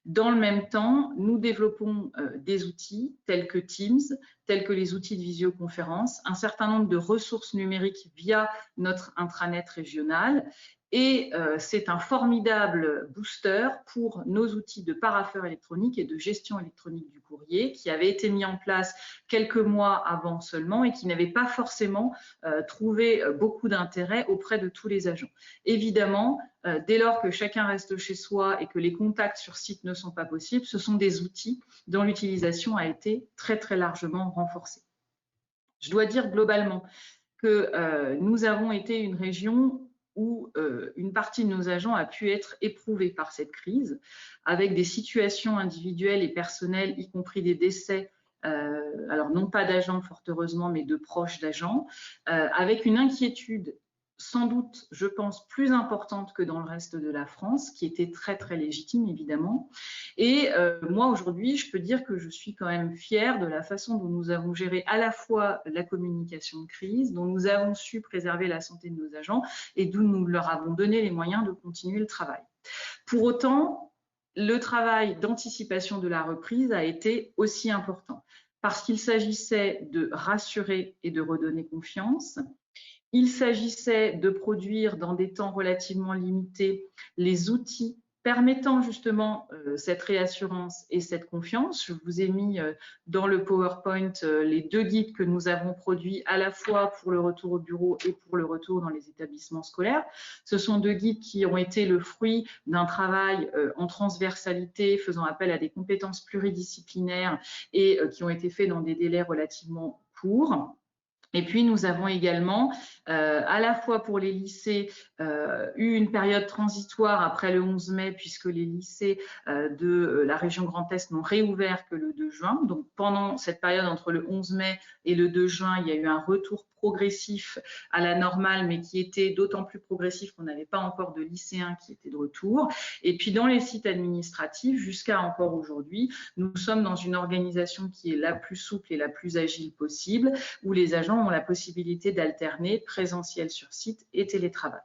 C: Dans le même temps, nous développons des outils tels que Teams, tels que les outils de visioconférence, un certain nombre de ressources numériques via notre intranet régional. Et c'est un formidable booster pour nos outils de parapheur électronique et de gestion électronique du courrier qui avaient été mis en place quelques mois avant seulement et qui n'avaient pas forcément trouvé beaucoup d'intérêt auprès de tous les agents. Évidemment, dès lors que chacun reste chez soi et que les contacts sur site ne sont pas possibles, ce sont des outils dont l'utilisation a été très très largement renforcée. Je dois dire globalement que nous avons été une région où une partie de nos agents a pu être éprouvée par cette crise, avec des situations individuelles et personnelles, y compris des décès alors non pas d'agents fort heureusement, mais de proches d'agents, avec une inquiétude sans doute, je pense, plus importante que dans le reste de la France, qui était très, très légitime, évidemment. Et moi, aujourd'hui, je peux dire que je suis quand même fière de la façon dont nous avons géré à la fois la communication de crise, dont nous avons su préserver la santé de nos agents et d'où nous leur avons donné les moyens de continuer le travail. Pour autant, le travail d'anticipation de la reprise a été aussi important parce qu'il s'agissait de rassurer et de redonner confiance. Il s'agissait de produire dans des temps relativement limités les outils permettant justement cette réassurance et cette confiance. Je vous ai mis dans le PowerPoint les 2 guides que nous avons produits à la fois pour le retour au bureau et pour le retour dans les établissements scolaires. Ce sont 2 guides qui ont été le fruit d'un travail en transversalité, faisant appel à des compétences pluridisciplinaires et qui ont été faits dans des délais relativement courts. Et puis, nous avons également, à la fois pour les lycées, eu une période transitoire après le 11 mai, puisque les lycées de la région Grand Est n'ont réouvert que le 2 juin. Donc, pendant cette période entre le 11 mai et le 2 juin, il y a eu un retour progressif à la normale, mais qui était d'autant plus progressif qu'on n'avait pas encore de lycéens qui étaient de retour. Et puis, dans les sites administratifs, jusqu'à encore aujourd'hui, nous sommes dans une organisation qui est la plus souple et la plus agile possible, où les agents ont la possibilité d'alterner présentiel sur site et télétravail.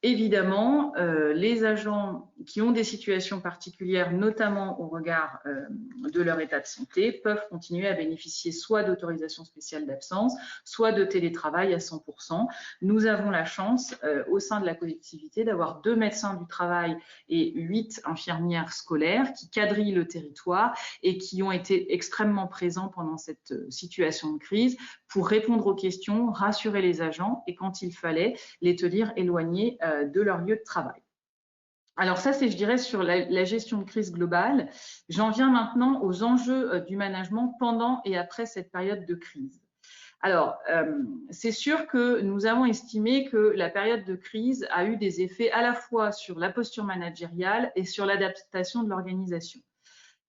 C: Évidemment, les agents qui ont des situations particulières, notamment au regard de leur état de santé, peuvent continuer à bénéficier soit d'autorisation spéciale d'absence, soit de télétravail à 100%. Nous avons la chance, au sein de la collectivité, d'avoir 2 médecins du travail et 8 infirmières scolaires qui quadrillent le territoire et qui ont été extrêmement présents pendant cette situation de crise pour répondre aux questions, rassurer les agents et, quand il fallait, les tenir éloignés de leur lieu de travail. Alors ça, c'est, je dirais, sur la gestion de crise globale. J'en viens maintenant aux enjeux du management pendant et après cette période de crise. Alors, c'est sûr que nous avons estimé que la période de crise a eu des effets à la fois sur la posture managériale et sur l'adaptation de l'organisation.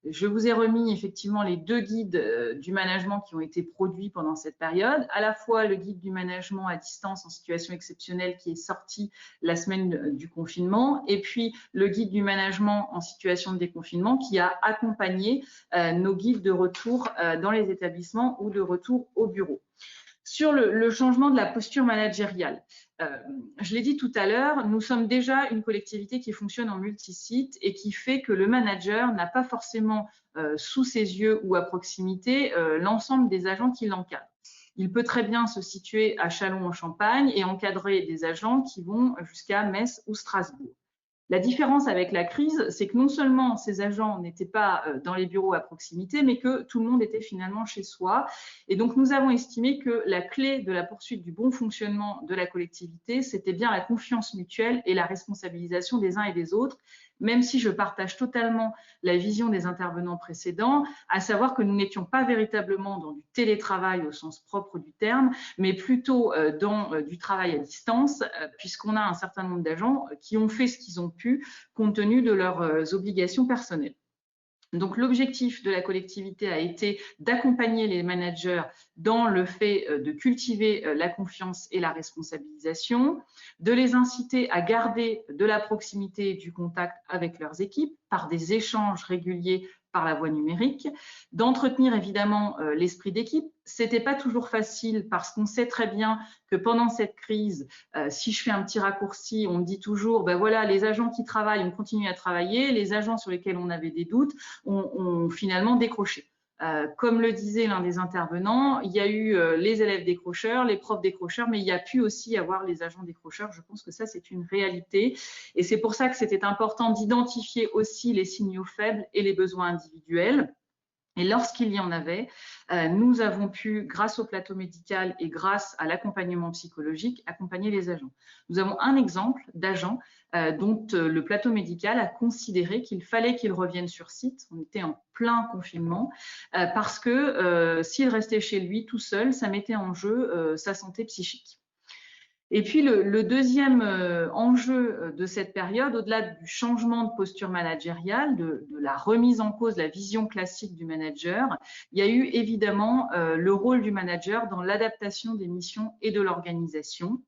C: Je vous ai remis effectivement les 2 guides du management qui ont été produits pendant cette période, à la fois le guide du management à distance en situation exceptionnelle qui est sorti la semaine du confinement, et puis le guide du management en situation de déconfinement qui a accompagné nos guides de retour dans les établissements ou de retour au bureau. Sur le changement de la posture managériale, je l'ai dit tout à l'heure, nous sommes déjà une collectivité qui fonctionne en multisite et qui fait que le manager n'a pas forcément sous ses yeux ou à proximité l'ensemble des agents qui l'encadrent. Il peut très bien se situer à Châlons-en-Champagne et encadrer des agents qui vont jusqu'à Metz ou Strasbourg. La différence avec la crise, c'est que non seulement ces agents n'étaient pas dans les bureaux à proximité, mais que tout le monde était finalement chez soi. Et donc, nous avons estimé que la clé de la poursuite du bon fonctionnement de la collectivité, c'était bien la confiance mutuelle et la responsabilisation des uns et des autres, même si je partage totalement la vision des intervenants précédents, à savoir que nous n'étions pas véritablement dans du télétravail au sens propre du terme, mais plutôt dans du travail à distance, puisqu'on a un certain nombre d'agents qui ont fait ce qu'ils ont pu compte tenu de leurs obligations personnelles. Donc, l'objectif de la collectivité a été d'accompagner les managers dans le fait de cultiver la confiance et la responsabilisation, de les inciter à garder de la proximité et du contact avec leurs équipes par des échanges réguliers par la voie numérique, d'entretenir évidemment l'esprit d'équipe. C'était pas toujours facile parce qu'on sait très bien que pendant cette crise, si je fais un petit raccourci, on me dit toujours, ben voilà, les agents qui travaillent ont continué à travailler, les agents sur lesquels on avait des doutes ont finalement décroché. Comme le disait l'un des intervenants, il y a eu les élèves décrocheurs, les profs décrocheurs, mais il y a pu aussi avoir les agents décrocheurs. Je pense que ça, c'est une réalité. Et c'est pour ça que c'était important d'identifier aussi les signaux faibles et les besoins individuels. Et lorsqu'il y en avait, nous avons pu, grâce au plateau médical et grâce à l'accompagnement psychologique, accompagner les agents. Nous avons un exemple d'agent dont le plateau médical a considéré qu'il fallait qu'il revienne sur site. On était en plein confinement parce que s'il restait chez lui tout seul, ça mettait en jeu sa santé psychique. Et puis le deuxième enjeu de cette période, au-delà du changement de posture managériale, de la remise en cause de la vision classique du manager, il y a eu évidemment le rôle du manager dans l'adaptation des missions et de l'organisation.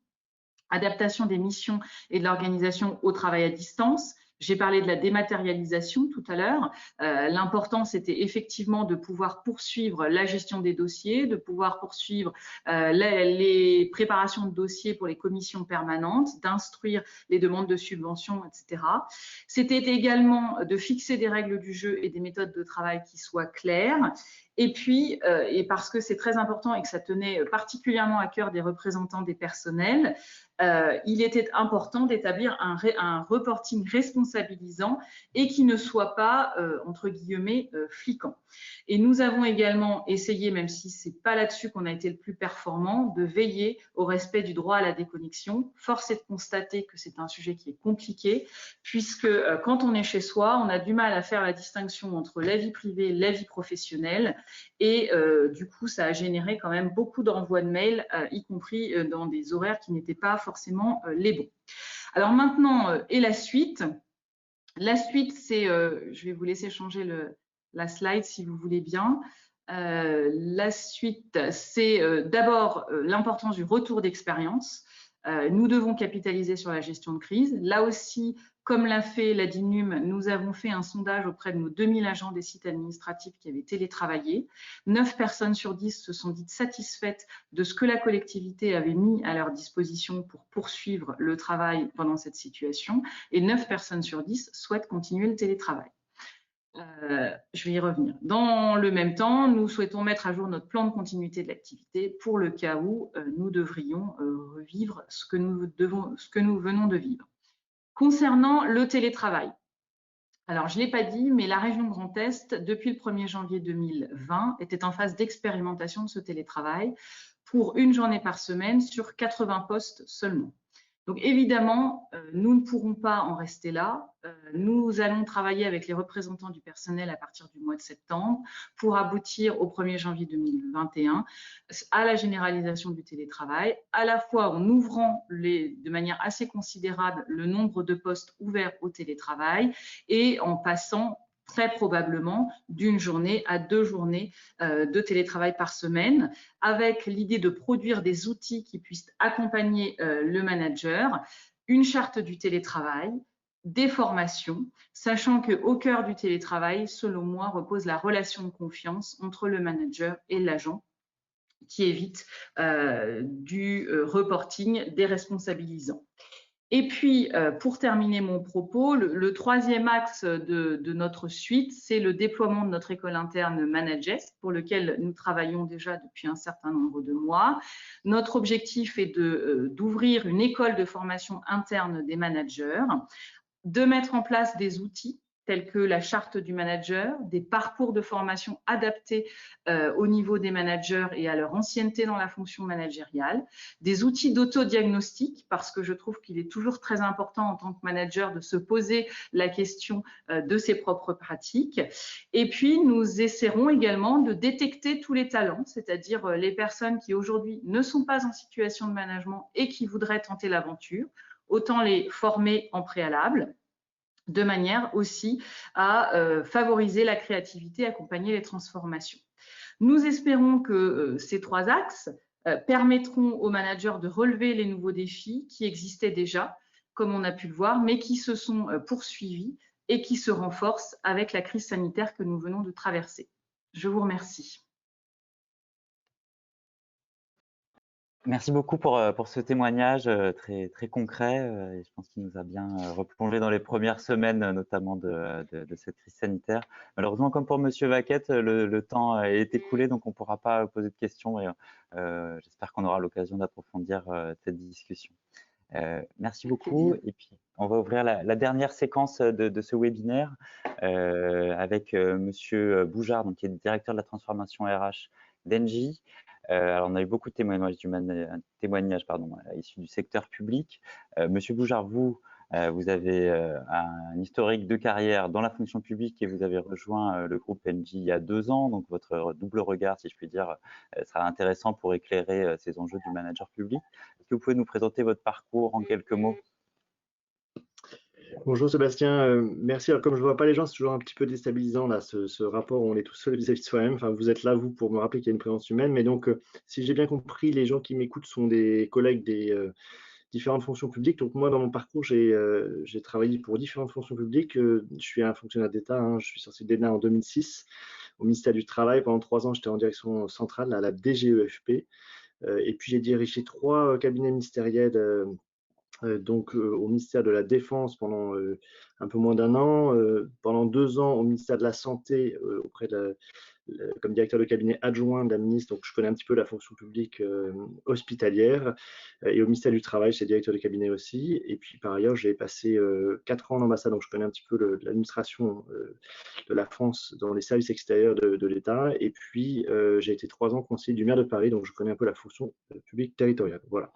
C: Adaptation des missions et de l'organisation au travail à distance. J'ai parlé de la dématérialisation tout à l'heure. L'important, c'était effectivement de pouvoir poursuivre la gestion des dossiers, de pouvoir poursuivre les préparations de dossiers pour les commissions permanentes, d'instruire les demandes de subventions, etc. C'était également de fixer des règles du jeu et des méthodes de travail qui soient claires. Et puis, et parce que c'est très important et que ça tenait particulièrement à cœur des représentants des personnels, il était important d'établir un reporting responsabilisant et qui ne soit pas, entre guillemets, fliquant. Et nous avons également essayé, même si ce n'est pas là-dessus qu'on a été le plus performant, de veiller au respect du droit à la déconnexion. Force est de constater que c'est un sujet qui est compliqué, puisque quand on est chez soi, on a du mal à faire la distinction entre la vie privée et la vie professionnelle. Et du coup, ça a généré quand même beaucoup d'envois de mails, y compris dans des horaires qui n'étaient pas forcément les bons. Alors maintenant, et la suite. La suite, c'est, je vais vous laisser changer la slide si vous voulez bien. La suite, c'est d'abord l'importance du retour d'expérience. Nous devons capitaliser sur la gestion de crise. Là aussi, comme l'a fait la DINUM, nous avons fait un sondage auprès de nos 2000 agents des sites administratifs qui avaient télétravaillé. 9 personnes sur 10 se sont dites satisfaites de ce que la collectivité avait mis à leur disposition pour poursuivre le travail pendant cette situation. Et 9 personnes sur 10 souhaitent continuer le télétravail. Je vais y revenir. Dans le même temps, nous souhaitons mettre à jour notre plan de continuité de l'activité pour le cas où nous devrions revivre ce que nous venons de vivre. Concernant le télétravail, alors je ne l'ai pas dit, mais la région Grand Est, depuis le 1er janvier 2020, était en phase d'expérimentation de ce télétravail pour une journée par semaine sur 80 postes seulement. Donc évidemment, nous ne pourrons pas en rester là. Nous allons travailler avec les représentants du personnel à partir du mois de septembre pour aboutir au 1er janvier 2021 à la généralisation du télétravail, à la fois en ouvrant de manière assez considérable le nombre de postes ouverts au télétravail et en passant très probablement d'une journée à 2 journées de télétravail par semaine, avec l'idée de produire des outils qui puissent accompagner le manager, une charte du télétravail, des formations, sachant qu'au cœur du télétravail, selon moi, repose la relation de confiance entre le manager et l'agent, qui évite du reporting déresponsabilisant. Et puis, pour terminer mon propos, le troisième axe de notre suite, c'est le déploiement de notre école interne Managest, pour lequel nous travaillons déjà depuis un certain nombre de mois. Notre objectif est d'ouvrir une école de formation interne des managers, de mettre en place des outils tels que la charte du manager, des parcours de formation adaptés au niveau des managers et à leur ancienneté dans la fonction managériale, des outils d'autodiagnostic, parce que je trouve qu'il est toujours très important en tant que manager de se poser la question de ses propres pratiques. Et puis, nous essaierons également de détecter tous les talents, c'est-à-dire les personnes qui aujourd'hui ne sont pas en situation de management et qui voudraient tenter l'aventure, autant les former en préalable, de manière aussi à favoriser la créativité, accompagner les transformations. Nous espérons que ces 3 axes permettront aux managers de relever les nouveaux défis qui existaient déjà, comme on a pu le voir, mais qui se sont poursuivis et qui se renforcent avec la crise sanitaire que nous venons de traverser. Je vous remercie.
A: Merci beaucoup pour ce témoignage très, très concret. Et je pense qu'il nous a bien replongé dans les premières semaines, notamment de cette crise sanitaire. Malheureusement, comme pour Monsieur Vaquette, le temps est écoulé, donc on ne pourra pas poser de questions. Et j'espère qu'on aura l'occasion d'approfondir cette discussion. Merci beaucoup. Et puis, on va ouvrir la dernière séquence de ce webinaire avec Monsieur Boujard, donc, qui est le directeur de la transformation RH d'Engie. Alors, on a eu beaucoup de témoignages issus du secteur public. Monsieur Boujard, vous, Vous avez un historique de carrière dans la fonction publique et vous avez rejoint le groupe Engie il y a 2 ans. Donc, votre double regard, si je puis dire, sera intéressant pour éclairer ces enjeux du manager public. Est-ce que vous pouvez nous présenter votre parcours en quelques mots?
D: Bonjour Sébastien, merci. Alors comme je ne vois pas les gens, c'est toujours un petit peu déstabilisant là, ce rapport où on est tout seul vis-à-vis de soi-même. Enfin, vous êtes là, vous, pour me rappeler qu'il y a une présence humaine. Mais donc, si j'ai bien compris, les gens qui m'écoutent sont des collègues des différentes fonctions publiques. Donc moi, dans mon parcours, j'ai travaillé pour différentes fonctions publiques. Je suis un fonctionnaire d'État, hein, je suis sorti de l'ENA en 2006 au ministère du Travail. Pendant 3 ans, j'étais en direction centrale à la DGEFP. Et puis j'ai dirigé 3 cabinets ministériels donc au ministère de la Défense pendant un peu moins d'1 an, pendant 2 ans au ministère de la Santé auprès de comme directeur de cabinet adjoint de la ministre, donc je connais un petit peu la fonction publique hospitalière, et au ministère du Travail, j'étais directeur de cabinet aussi, et puis par ailleurs j'ai passé 4 ans en ambassade, donc je connais un petit peu l'administration de la France dans les services extérieurs de l'État, et puis j'ai été 3 ans conseiller du maire de Paris, donc je connais un peu la fonction publique territoriale. Voilà.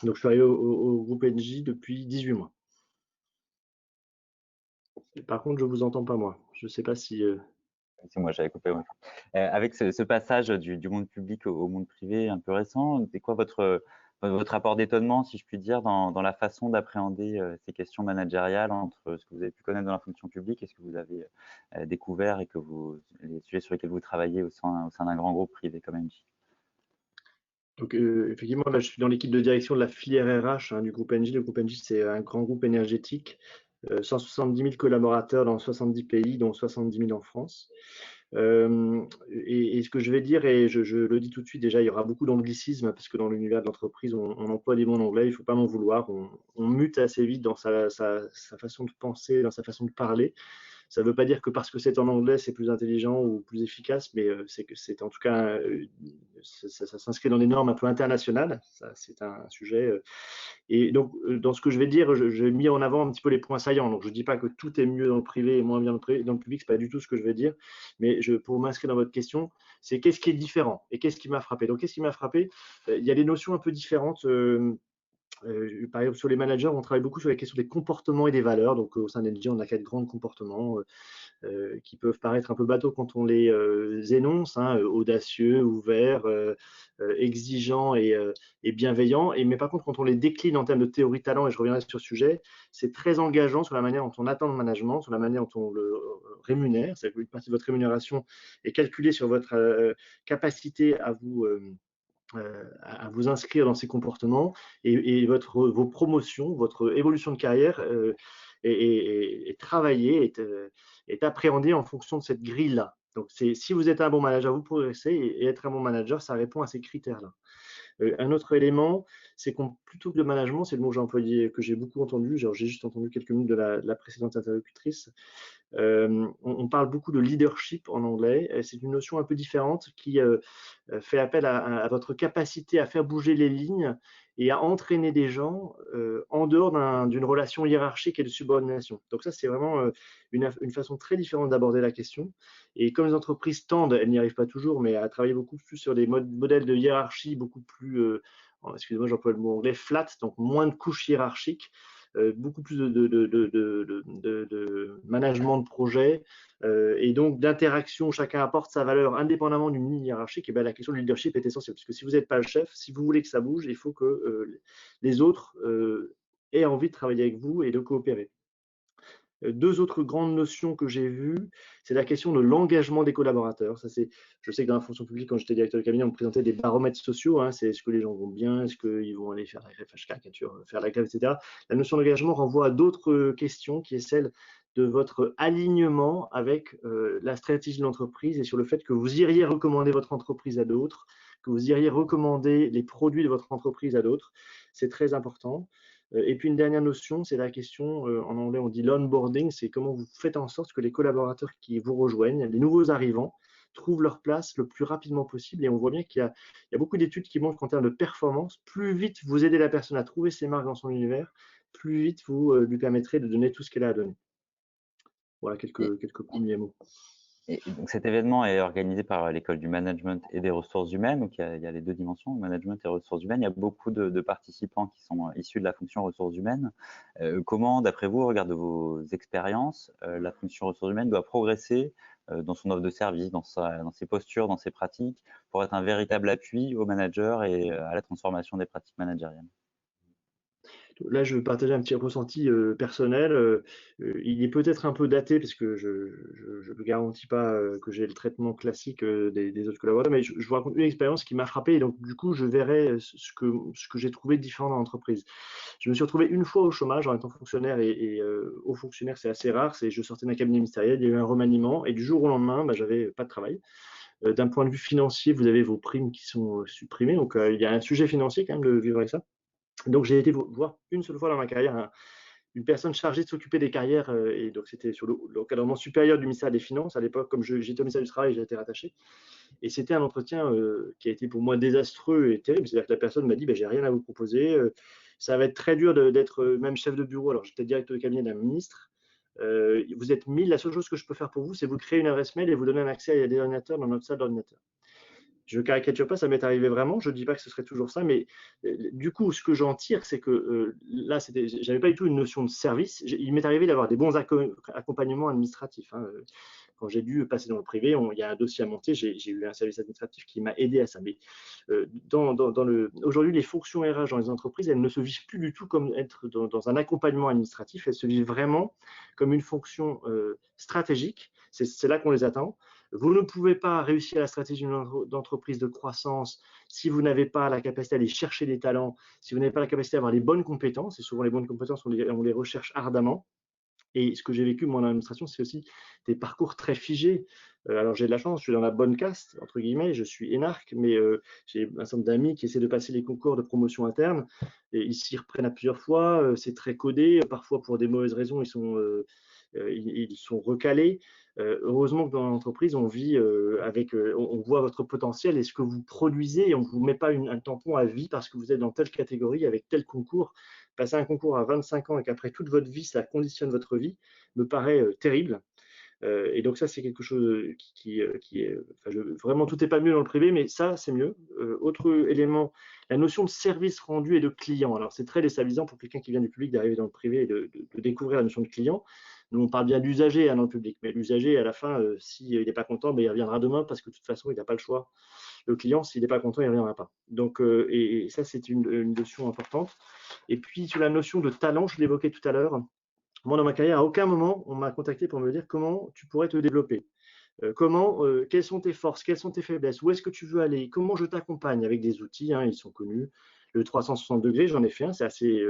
D: Donc, je suis arrivé au groupe Engie depuis 18 mois. Et par contre, je ne vous entends pas, moi. Je ne sais pas si…
A: C'est moi, j'avais coupé. Ouais. Avec ce passage du monde public au monde privé un peu récent, c'est quoi votre rapport d'étonnement, si je puis dire, dans la façon d'appréhender ces questions managériales entre ce que vous avez pu connaître dans la fonction publique et ce que vous avez découvert et les sujets sur lesquels vous travaillez au sein d'un grand groupe privé comme Engie?
D: Donc, effectivement, là, je suis dans l'équipe de direction de la filière RH du groupe Engie. Le groupe Engie, c'est un grand groupe énergétique, 170 000 collaborateurs dans 70 pays, dont 70 000 en France. Et ce que je vais dire, et je le dis tout de suite, déjà, il y aura beaucoup d'anglicisme, parce que dans l'univers de l'entreprise, on emploie des mots en anglais, il ne faut pas m'en vouloir. On mute assez vite dans sa façon de penser, dans sa façon de parler. Ça ne veut pas dire que parce que c'est en anglais, c'est plus intelligent ou plus efficace, mais c'est que c'est en tout cas, ça s'inscrit dans des normes un peu internationales. Ça, c'est un sujet. Et donc, dans ce que je vais dire, j'ai mis en avant un petit peu les points saillants. Donc, je ne dis pas que tout est mieux dans le privé et moins bien dans le public, ce n'est pas du tout ce que je vais dire. Mais pour m'inscrire dans votre question, c'est qu'est-ce qui est différent et qu'est-ce qui m'a frappé. Donc, qu'est-ce qui m'a frappé? Il y a des notions un peu différentes. Par exemple, sur les managers, on travaille beaucoup sur la question des comportements et des valeurs. Donc, au sein d'Engie, on a 4 grands comportements qui peuvent paraître un peu bateaux quand on les énonce, audacieux, ouverts, exigeants et bienveillants. Mais par contre, quand on les décline en termes de théorie talent, et je reviendrai sur ce sujet, c'est très engageant sur la manière dont on attend le management, sur la manière dont on le rémunère. C'est-à-dire qu'une partie de votre rémunération est calculée sur votre capacité à vous inscrire dans ces comportements, et vos promotions, votre évolution de carrière est travaillée, est appréhendée en fonction de cette grille-là. Donc, si vous êtes un bon manager, vous progressez, et être un bon manager, ça répond à ces critères-là. Un autre élément, c'est plutôt que le management, c'est le mot que j'ai employé, que j'ai beaucoup entendu, j'ai juste entendu quelques minutes de la précédente interlocutrice, on parle beaucoup de leadership en anglais. C'est une notion un peu différente qui fait appel à votre capacité à faire bouger les lignes et à entraîner des gens en dehors d'une relation hiérarchique et de subordination. Donc ça, c'est vraiment une façon très différente d'aborder la question. Et comme les entreprises tendent, elles n'y arrivent pas toujours, mais à travailler beaucoup plus sur des modèles de hiérarchie beaucoup plus, excusez-moi, j'emploie le mot anglais, flat, donc moins de couches hiérarchiques, beaucoup plus de management de projet et donc d'interaction, chacun apporte sa valeur indépendamment d'une ligne hiérarchique. Et bien, la question du leadership est essentielle, parce que si vous n'êtes pas le chef, si vous voulez que ça bouge, il faut que les autres aient envie de travailler avec vous et de coopérer. 2 autres grandes notions que j'ai vues, c'est la question de l'engagement des collaborateurs. Ça, je sais que dans la fonction publique, quand j'étais directeur de cabinet, on me présentait des baromètres sociaux. C'est est-ce que les gens vont bien, est-ce qu'ils vont aller faire la FH caricature, faire la grève, etc. La notion d'engagement renvoie à d'autres questions, qui est celle de votre alignement avec la stratégie de l'entreprise et sur le fait que vous iriez recommander votre entreprise à d'autres, que vous iriez recommander les produits de votre entreprise à d'autres. C'est très important. Et puis une dernière notion, c'est la question, en anglais on dit l'onboarding, c'est comment vous faites en sorte que les collaborateurs qui vous rejoignent, les nouveaux arrivants, trouvent leur place le plus rapidement possible. Et on voit bien qu'il y a beaucoup d'études qui montrent qu'en termes de performance, plus vite vous aidez la personne à trouver ses marques dans son univers, plus vite vous lui permettrez de donner tout ce qu'elle a à donner. Voilà quelques premiers mots.
A: Et donc cet événement est organisé par l'école du management et des ressources humaines, donc il y a les deux dimensions, management et ressources humaines. Il y a beaucoup de participants qui sont issus de la fonction ressources humaines. Comment, d'après vous, au regard de vos expériences, la fonction ressources humaines doit progresser dans son offre de service, dans ses postures, dans ses pratiques, pour être un véritable appui aux managers et à la transformation des pratiques managériales?
D: Là, je veux partager un petit ressenti personnel. Il est peut-être un peu daté parce que je ne garantis pas que j'ai le traitement classique des autres collaborateurs, mais je vous raconte une expérience qui m'a frappé et donc du coup, je verrai ce que j'ai trouvé différent dans l'entreprise. Je me suis retrouvé une fois au chômage en étant fonctionnaire et haut fonctionnaire, c'est assez rare. Je sortais d'un cabinet ministériel, il y a eu un remaniement et du jour au lendemain, bah, j'avais pas de travail. D'un point de vue financier, vous avez vos primes qui sont supprimées, donc il y a un sujet financier quand même de vivre avec ça. Donc j'ai été voir une seule fois dans ma carrière une personne chargée de s'occuper des carrières, et donc c'était sur l'encadrement supérieur du ministère des Finances à l'époque, comme j'étais au ministère du Travail, j'ai été rattaché. Et c'était un entretien qui a été pour moi désastreux et terrible. C'est-à-dire que la personne m'a dit, j'ai rien à vous proposer, ça va être très dur d'être même chef de bureau. Alors j'étais directeur de cabinet d'un ministre. Vous êtes 1000, la seule chose que je peux faire pour vous, c'est vous créer une adresse mail et vous donner un accès à des ordinateurs dans notre salle d'ordinateur. Je caricature pas, ça m'est arrivé vraiment. Je dis pas que ce serait toujours ça, mais du coup, ce que j'en tire, c'est que là, j'avais pas du tout une notion de service. Il m'est arrivé d'avoir des bons accompagnements administratifs. Hein. Quand j'ai dû passer dans le privé, il y a un dossier à monter. J'ai eu un service administratif qui m'a aidé à ça. Mais aujourd'hui, les fonctions RH dans les entreprises, elles ne se vivent plus du tout comme être dans un accompagnement administratif. Elles se vivent vraiment comme une fonction stratégique. C'est là qu'on les attend. Vous ne pouvez pas réussir la stratégie d'entreprise de croissance si vous n'avez pas la capacité d'aller chercher des talents, si vous n'avez pas la capacité d'avoir les bonnes compétences, et souvent les bonnes compétences, on les recherche ardemment. Et ce que j'ai vécu, moi, dans l'administration, c'est aussi des parcours très figés. Alors, j'ai de la chance, je suis dans la bonne caste, entre guillemets, je suis énarque, mais j'ai un certain nombre d'amis qui essaient de passer les concours de promotion interne, et ils s'y reprennent à plusieurs fois, c'est très codé, parfois pour des mauvaises raisons, ils sont recalés. Heureusement que dans l'entreprise, on vit on voit votre potentiel et ce que vous produisez, et on ne vous met pas un tampon à vie parce que vous êtes dans telle catégorie avec tel concours. Passer un concours à 25 ans et qu'après toute votre vie, ça conditionne votre vie, me paraît terrible. Et donc ça, c'est quelque chose qui est… vraiment, tout n'est pas mieux dans le privé, mais ça, c'est mieux. Autre élément, la notion de service rendu et de client. Alors, c'est très déstabilisant pour quelqu'un qui vient du public d'arriver dans le privé et de découvrir la notion de client. Nous, on parle bien d'usager dans le public, mais l'usager, à la fin, s'il n'est pas content, il reviendra demain parce que de toute façon, il n'a pas le choix. Le client, s'il n'est pas content, il ne reviendra pas. Donc, et ça, c'est une notion importante. Et puis, sur la notion de talent, je l'évoquais tout à l'heure. Moi, dans ma carrière, à aucun moment, on m'a contacté pour me dire comment tu pourrais te développer. Quelles sont tes forces, quelles sont tes faiblesses, où est-ce que tu veux aller, comment je t'accompagne avec des outils, hein, ils sont connus. Le 360 degrés, j'en ai fait un, c'est assez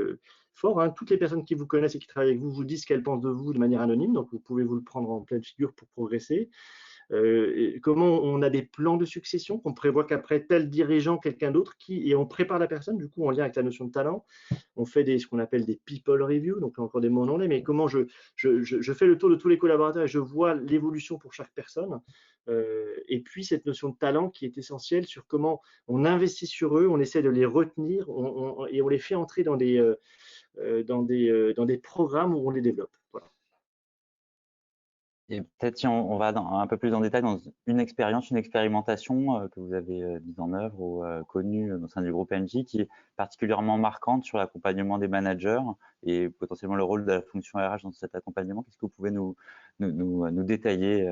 D: fort. Hein. Toutes les personnes qui vous connaissent et qui travaillent avec vous vous disent qu'elles pensent de vous de manière anonyme, donc vous pouvez vous le prendre en pleine figure pour progresser. Comment on a des plans de succession, qu'on prévoit qu'après tel dirigeant, quelqu'un d'autre, et on prépare la personne, du coup, en lien avec la notion de talent. On fait ce qu'on appelle des people reviews, donc encore des mots en anglais, mais comment je fais le tour de tous les collaborateurs et je vois l'évolution pour chaque personne. Et puis cette notion de talent qui est essentielle sur comment on investit sur eux, on essaie de les retenir et on les fait entrer dans des programmes où on les développe. Voilà.
A: Et peut-être si on va un peu plus en détail dans une expérience, une expérimentation que vous avez mise en œuvre ou connue au sein du groupe Engie qui est particulièrement marquante sur l'accompagnement des managers et potentiellement le rôle de la fonction RH dans cet accompagnement. Qu'est-ce que vous pouvez nous détailler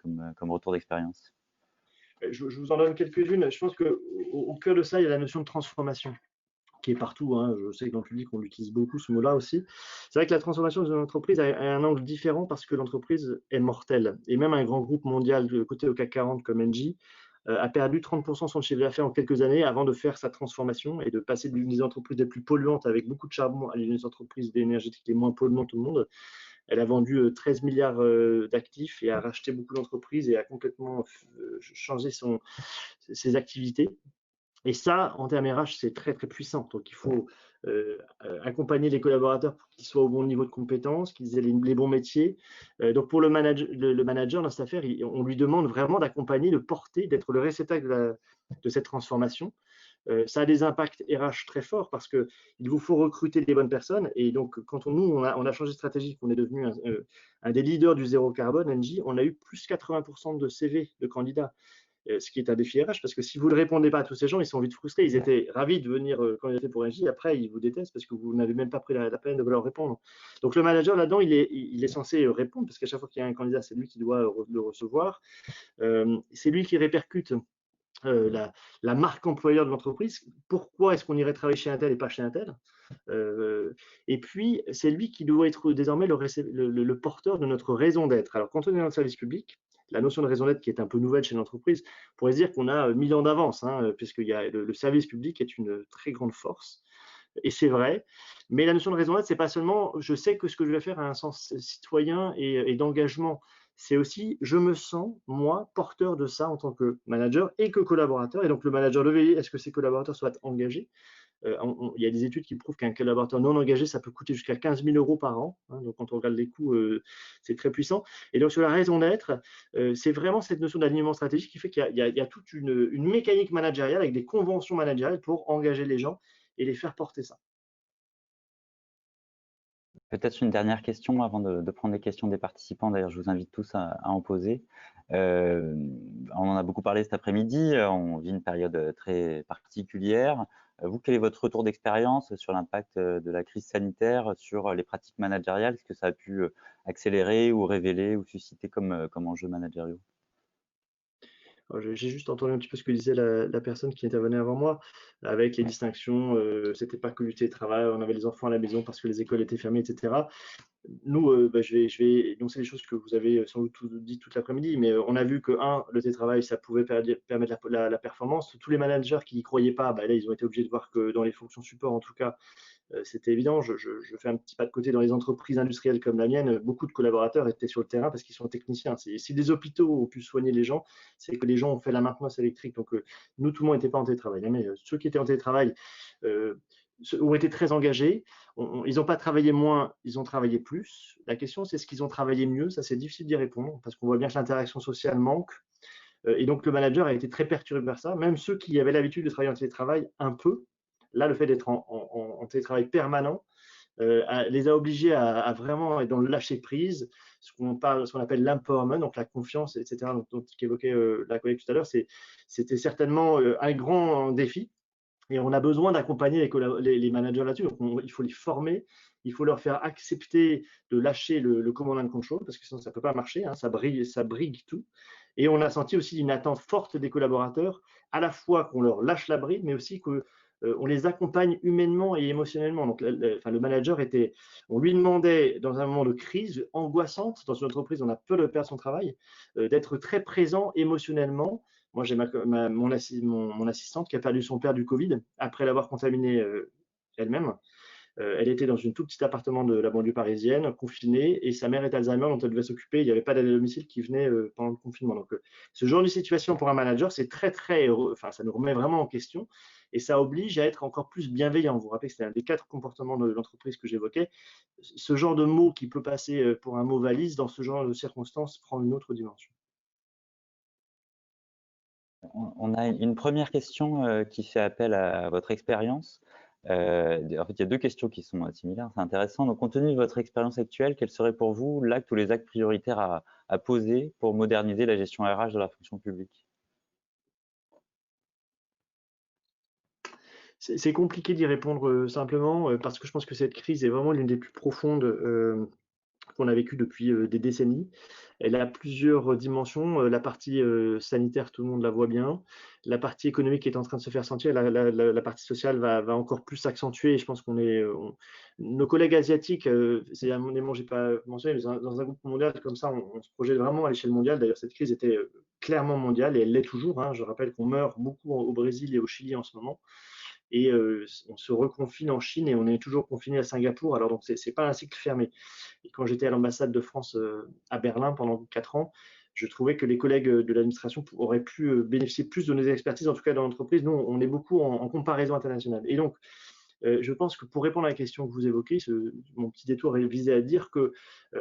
A: comme retour d'expérience?
D: Je vous en donne quelques-unes. Je pense qu'au cœur de ça, il y a la notion de transformation, qui est partout. Hein. Je sais que dans le public, on utilise beaucoup ce mot-là aussi. C'est vrai que la transformation d'une entreprise a un angle différent parce que l'entreprise est mortelle. Et même un grand groupe mondial côté au CAC 40 comme Engie a perdu 30% de son chiffre d'affaires en quelques années avant de faire sa transformation et de passer d'une des entreprises les plus polluantes avec beaucoup de charbon à l'une des entreprises énergétiques les moins polluantes au monde. Elle a vendu 13 milliards d'actifs et a racheté beaucoup d'entreprises et a complètement changé ses activités. Et ça, en termes RH, c'est très, très puissant. Donc, il faut accompagner les collaborateurs pour qu'ils soient au bon niveau de compétences, qu'ils aient les bons métiers. Donc, pour le manager dans cette affaire, on lui demande vraiment d'accompagner, de porter, d'être le réceptacle de cette transformation. Ça a des impacts RH très forts parce qu'il vous faut recruter des bonnes personnes. Et donc, quand on a changé de stratégie, qu'on est devenu un des leaders du zéro carbone, Engie, on a eu plus 80% de CV de candidats. Ce qui est un défi RH, parce que si vous ne répondez pas à tous ces gens, ils sont vite frustrés. Ils étaient ravis de venir candidater pour Engie. Après, ils vous détestent parce que vous n'avez même pas pris la peine de leur répondre. Donc, le manager, là-dedans, il est censé répondre, parce qu'à chaque fois qu'il y a un candidat, c'est lui qui doit le recevoir. C'est lui qui répercute la marque employeur de l'entreprise. Pourquoi est-ce qu'on irait travailler chez un tel et pas chez un tel? Et puis, c'est lui qui doit être désormais le porteur de notre raison d'être. Alors, quand on est dans le service public, la notion de raison d'être qui est un peu nouvelle chez l'entreprise, on pourrait se dire qu'on a 1000 ans d'avance, hein, puisque le service public est une très grande force. Et c'est vrai, mais la notion de raison d'être, c'est pas seulement je sais que ce que je vais faire a un sens citoyen et d'engagement. C'est aussi je me sens, moi, porteur de ça en tant que manager et que collaborateur. Et donc le manager doit veiller à ce que ses collaborateurs soient engagés. Il y a des études qui prouvent qu'un collaborateur non engagé, ça peut coûter jusqu'à 15 000 € par an. Hein, donc, quand on regarde les coûts, c'est très puissant. Et donc, sur la raison d'être, c'est vraiment cette notion d'alignement stratégique qui fait qu'il y a toute une mécanique managériale avec des conventions managériales pour engager les gens et les faire porter ça.
A: Peut-être une dernière question avant de prendre les questions des participants. D'ailleurs, je vous invite tous à en poser. On en a beaucoup parlé cet après-midi. On vit une période très particulière. Vous, quel est votre retour d'expérience sur l'impact de la crise sanitaire sur les pratiques managériales? Est-ce que ça a pu accélérer ou révéler ou susciter comme enjeux managériaux?
D: J'ai juste entendu un petit peu ce que disait la personne qui intervenait avant moi, avec les distinctions, c'était pas que du télétravail, on avait les enfants à la maison parce que les écoles étaient fermées, etc. Nous, je vais énoncer les choses que vous avez sans doute dit toute l'après-midi, mais on a vu que, le télétravail, ça pouvait permettre la performance. Tous les managers qui n'y croyaient pas, là, ils ont été obligés de voir que dans les fonctions support, en tout cas, c'était évident. Je fais un petit pas de côté dans les entreprises industrielles comme la mienne. Beaucoup de collaborateurs étaient sur le terrain parce qu'ils sont techniciens. Si des hôpitaux ont pu soigner les gens, c'est que les gens ont fait la maintenance électrique. Donc, nous, tout le monde n'était pas en télétravail. Mais ceux qui étaient en télétravail ont été très engagés. Ils n'ont pas travaillé moins, ils ont travaillé plus. La question, c'est ce qu'ils ont travaillé mieux. Ça, c'est difficile d'y répondre parce qu'on voit bien que l'interaction sociale manque. Et donc, le manager a été très perturbé par ça. Même ceux qui avaient l'habitude de travailler en télétravail un peu, là, le fait d'être en télétravail permanent les a obligés à vraiment être dans le lâcher prise, ce qu'on appelle l'empowerment, donc la confiance, etc. Donc, qu'évoquait la collègue tout à l'heure, c'était certainement un grand défi. Et on a besoin d'accompagner les managers là-dessus. Donc, il faut les former, il faut leur faire accepter de lâcher le command and control, parce que sinon ça ne peut pas marcher, hein, ça brigue tout. Et on a senti aussi une attente forte des collaborateurs, à la fois qu'on leur lâche la bride, mais aussi qu'on les accompagne humainement et émotionnellement. Donc, le manager on lui demandait, dans un moment de crise angoissante, dans une entreprise, on a peur de perdre son travail, d'être très présent émotionnellement. Moi, j'ai mon assistante qui a perdu son père du Covid après l'avoir contaminé elle-même. Elle était dans un tout petit appartement de la banlieue parisienne, confinée, et sa mère est Alzheimer dont elle devait s'occuper. Il n'y avait pas d'aide à domicile qui venait pendant le confinement. Donc, ce genre de situation pour un manager, c'est très heureux. Enfin, ça nous remet vraiment en question et ça oblige à être encore plus bienveillant. Vous vous rappelez que c'était un des 4 comportements de l'entreprise que j'évoquais. Ce genre de mot qui peut passer pour un mot valise, dans ce genre de circonstances, prend une autre dimension.
A: On a une première question qui fait appel à votre expérience. En fait, il y a 2 questions qui sont similaires, c'est intéressant. Donc, compte tenu de votre expérience actuelle, quel serait pour vous l'acte ou les actes prioritaires à poser pour moderniser la gestion RH de la fonction publique?
D: C'est compliqué d'y répondre simplement parce que je pense que cette crise est vraiment l'une des plus profondes qu'on a vécues depuis des décennies. Elle a plusieurs dimensions. La partie sanitaire, tout le monde la voit bien. La partie économique est en train de se faire sentir. La partie sociale va encore plus s'accentuer. Et je pense nos collègues asiatiques, c'est un élément que je n'ai pas mentionné, mais dans un groupe mondial comme ça, on se projette vraiment à l'échelle mondiale. D'ailleurs, cette crise était clairement mondiale et elle l'est toujours. Hein. Je rappelle qu'on meurt beaucoup au Brésil et au Chili en ce moment. Et on se reconfine en Chine et on est toujours confiné à Singapour. Alors, donc, ce n'est pas un cycle fermé. Et quand j'étais à l'ambassade de France à Berlin pendant 4 ans, je trouvais que les collègues de l'administration auraient pu bénéficier plus de nos expertises, en tout cas dans l'entreprise. Nous, on est beaucoup en comparaison internationale. Et donc, je pense que pour répondre à la question que vous évoquez, mon petit détour est visé à dire que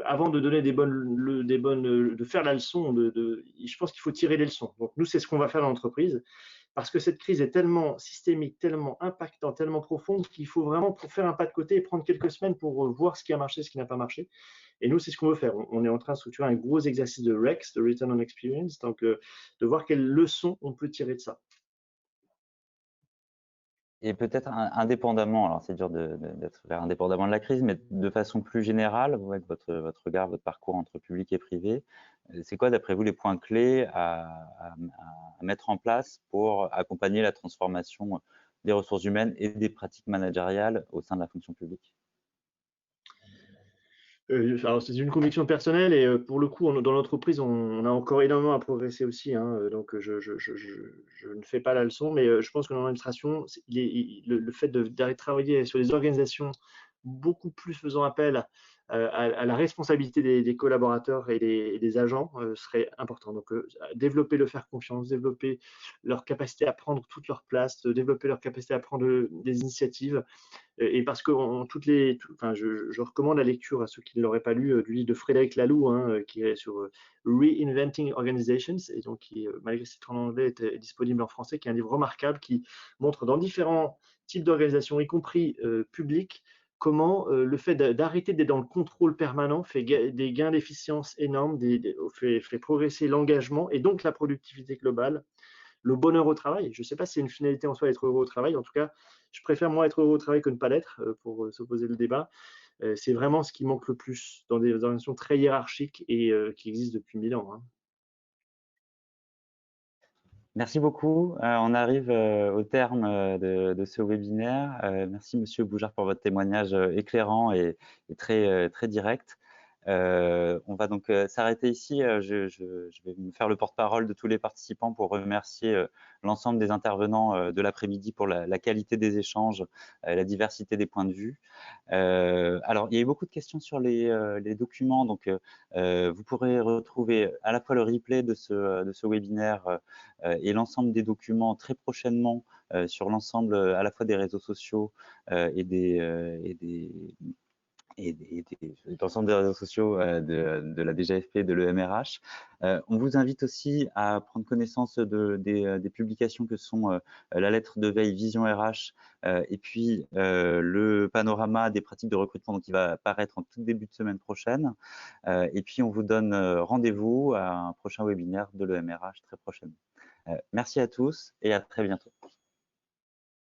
D: avant de donner de faire la leçon, je pense qu'il faut tirer les leçons. Donc nous, c'est ce qu'on va faire dans l'entreprise. parce que cette crise est tellement systémique, tellement impactante, tellement profonde qu'il faut vraiment faire un pas de côté et prendre quelques semaines pour voir ce qui a marché, ce qui n'a pas marché. Et nous, c'est ce qu'on veut faire. On est en train de structurer un gros exercice de REX, de Return on Experience, donc de voir quelles leçons on peut tirer de ça.
A: Et peut-être indépendamment, alors c'est dur d'être indépendamment de la crise, mais de façon plus générale, vous, avec votre regard, votre parcours entre public et privé, c'est quoi d'après vous les points clés à mettre en place pour accompagner la transformation des ressources humaines et des pratiques managériales au sein de la fonction publique?
D: Alors c'est une conviction personnelle et pour le coup, dans l'entreprise, on a encore énormément à progresser aussi, hein, donc je ne fais pas la leçon, mais je pense que dans l'administration, le fait d'aller travailler sur des organisations beaucoup plus faisant appel à la responsabilité des collaborateurs et des agents serait important. Donc développer le faire confiance, développer leur capacité à prendre toute leur place, développer leur capacité à prendre des initiatives, et parce que je recommande la lecture à ceux qui ne l'auraient pas lu du livre de Frédéric Laloux, hein, qui est sur Reinventing Organizations, et donc qui, malgré ses titres en anglais, est disponible en français, qui est un livre remarquable qui montre dans différents types d'organisations, y compris publiques, comment le fait d'arrêter d'être dans le contrôle permanent fait des gains d'efficience énormes, fait progresser l'engagement et donc la productivité globale, le bonheur au travail. Je ne sais pas si c'est une finalité en soi d'être heureux au travail. En tout cas, je préfère moi être heureux au travail que ne pas l'être, pour s'opposer le débat. C'est vraiment ce qui manque le plus dans des organisations très hiérarchiques et qui existent depuis 1000 ans, hein.
A: Merci beaucoup. On arrive au terme de ce webinaire. Merci Monsieur Boujard pour votre témoignage éclairant et très direct. On va donc s'arrêter ici. Je vais me faire le porte-parole de tous les participants pour remercier l'ensemble des intervenants de l'après-midi pour la qualité des échanges, la diversité des points de vue. Alors, il y a eu beaucoup de questions sur les documents, donc vous pourrez retrouver à la fois le replay de ce webinaire et l'ensemble des documents très prochainement sur l'ensemble à la fois des réseaux sociaux et l'ensemble des réseaux sociaux de la DGFP et de l'EMRH. On vous invite aussi à prendre connaissance des publications que sont la lettre de veille Vision RH et puis le panorama des pratiques de recrutement, donc qui va apparaître en tout début de semaine prochaine. Et puis on vous donne rendez-vous à un prochain webinaire de l'EMRH très prochainement. Merci à tous et à très bientôt.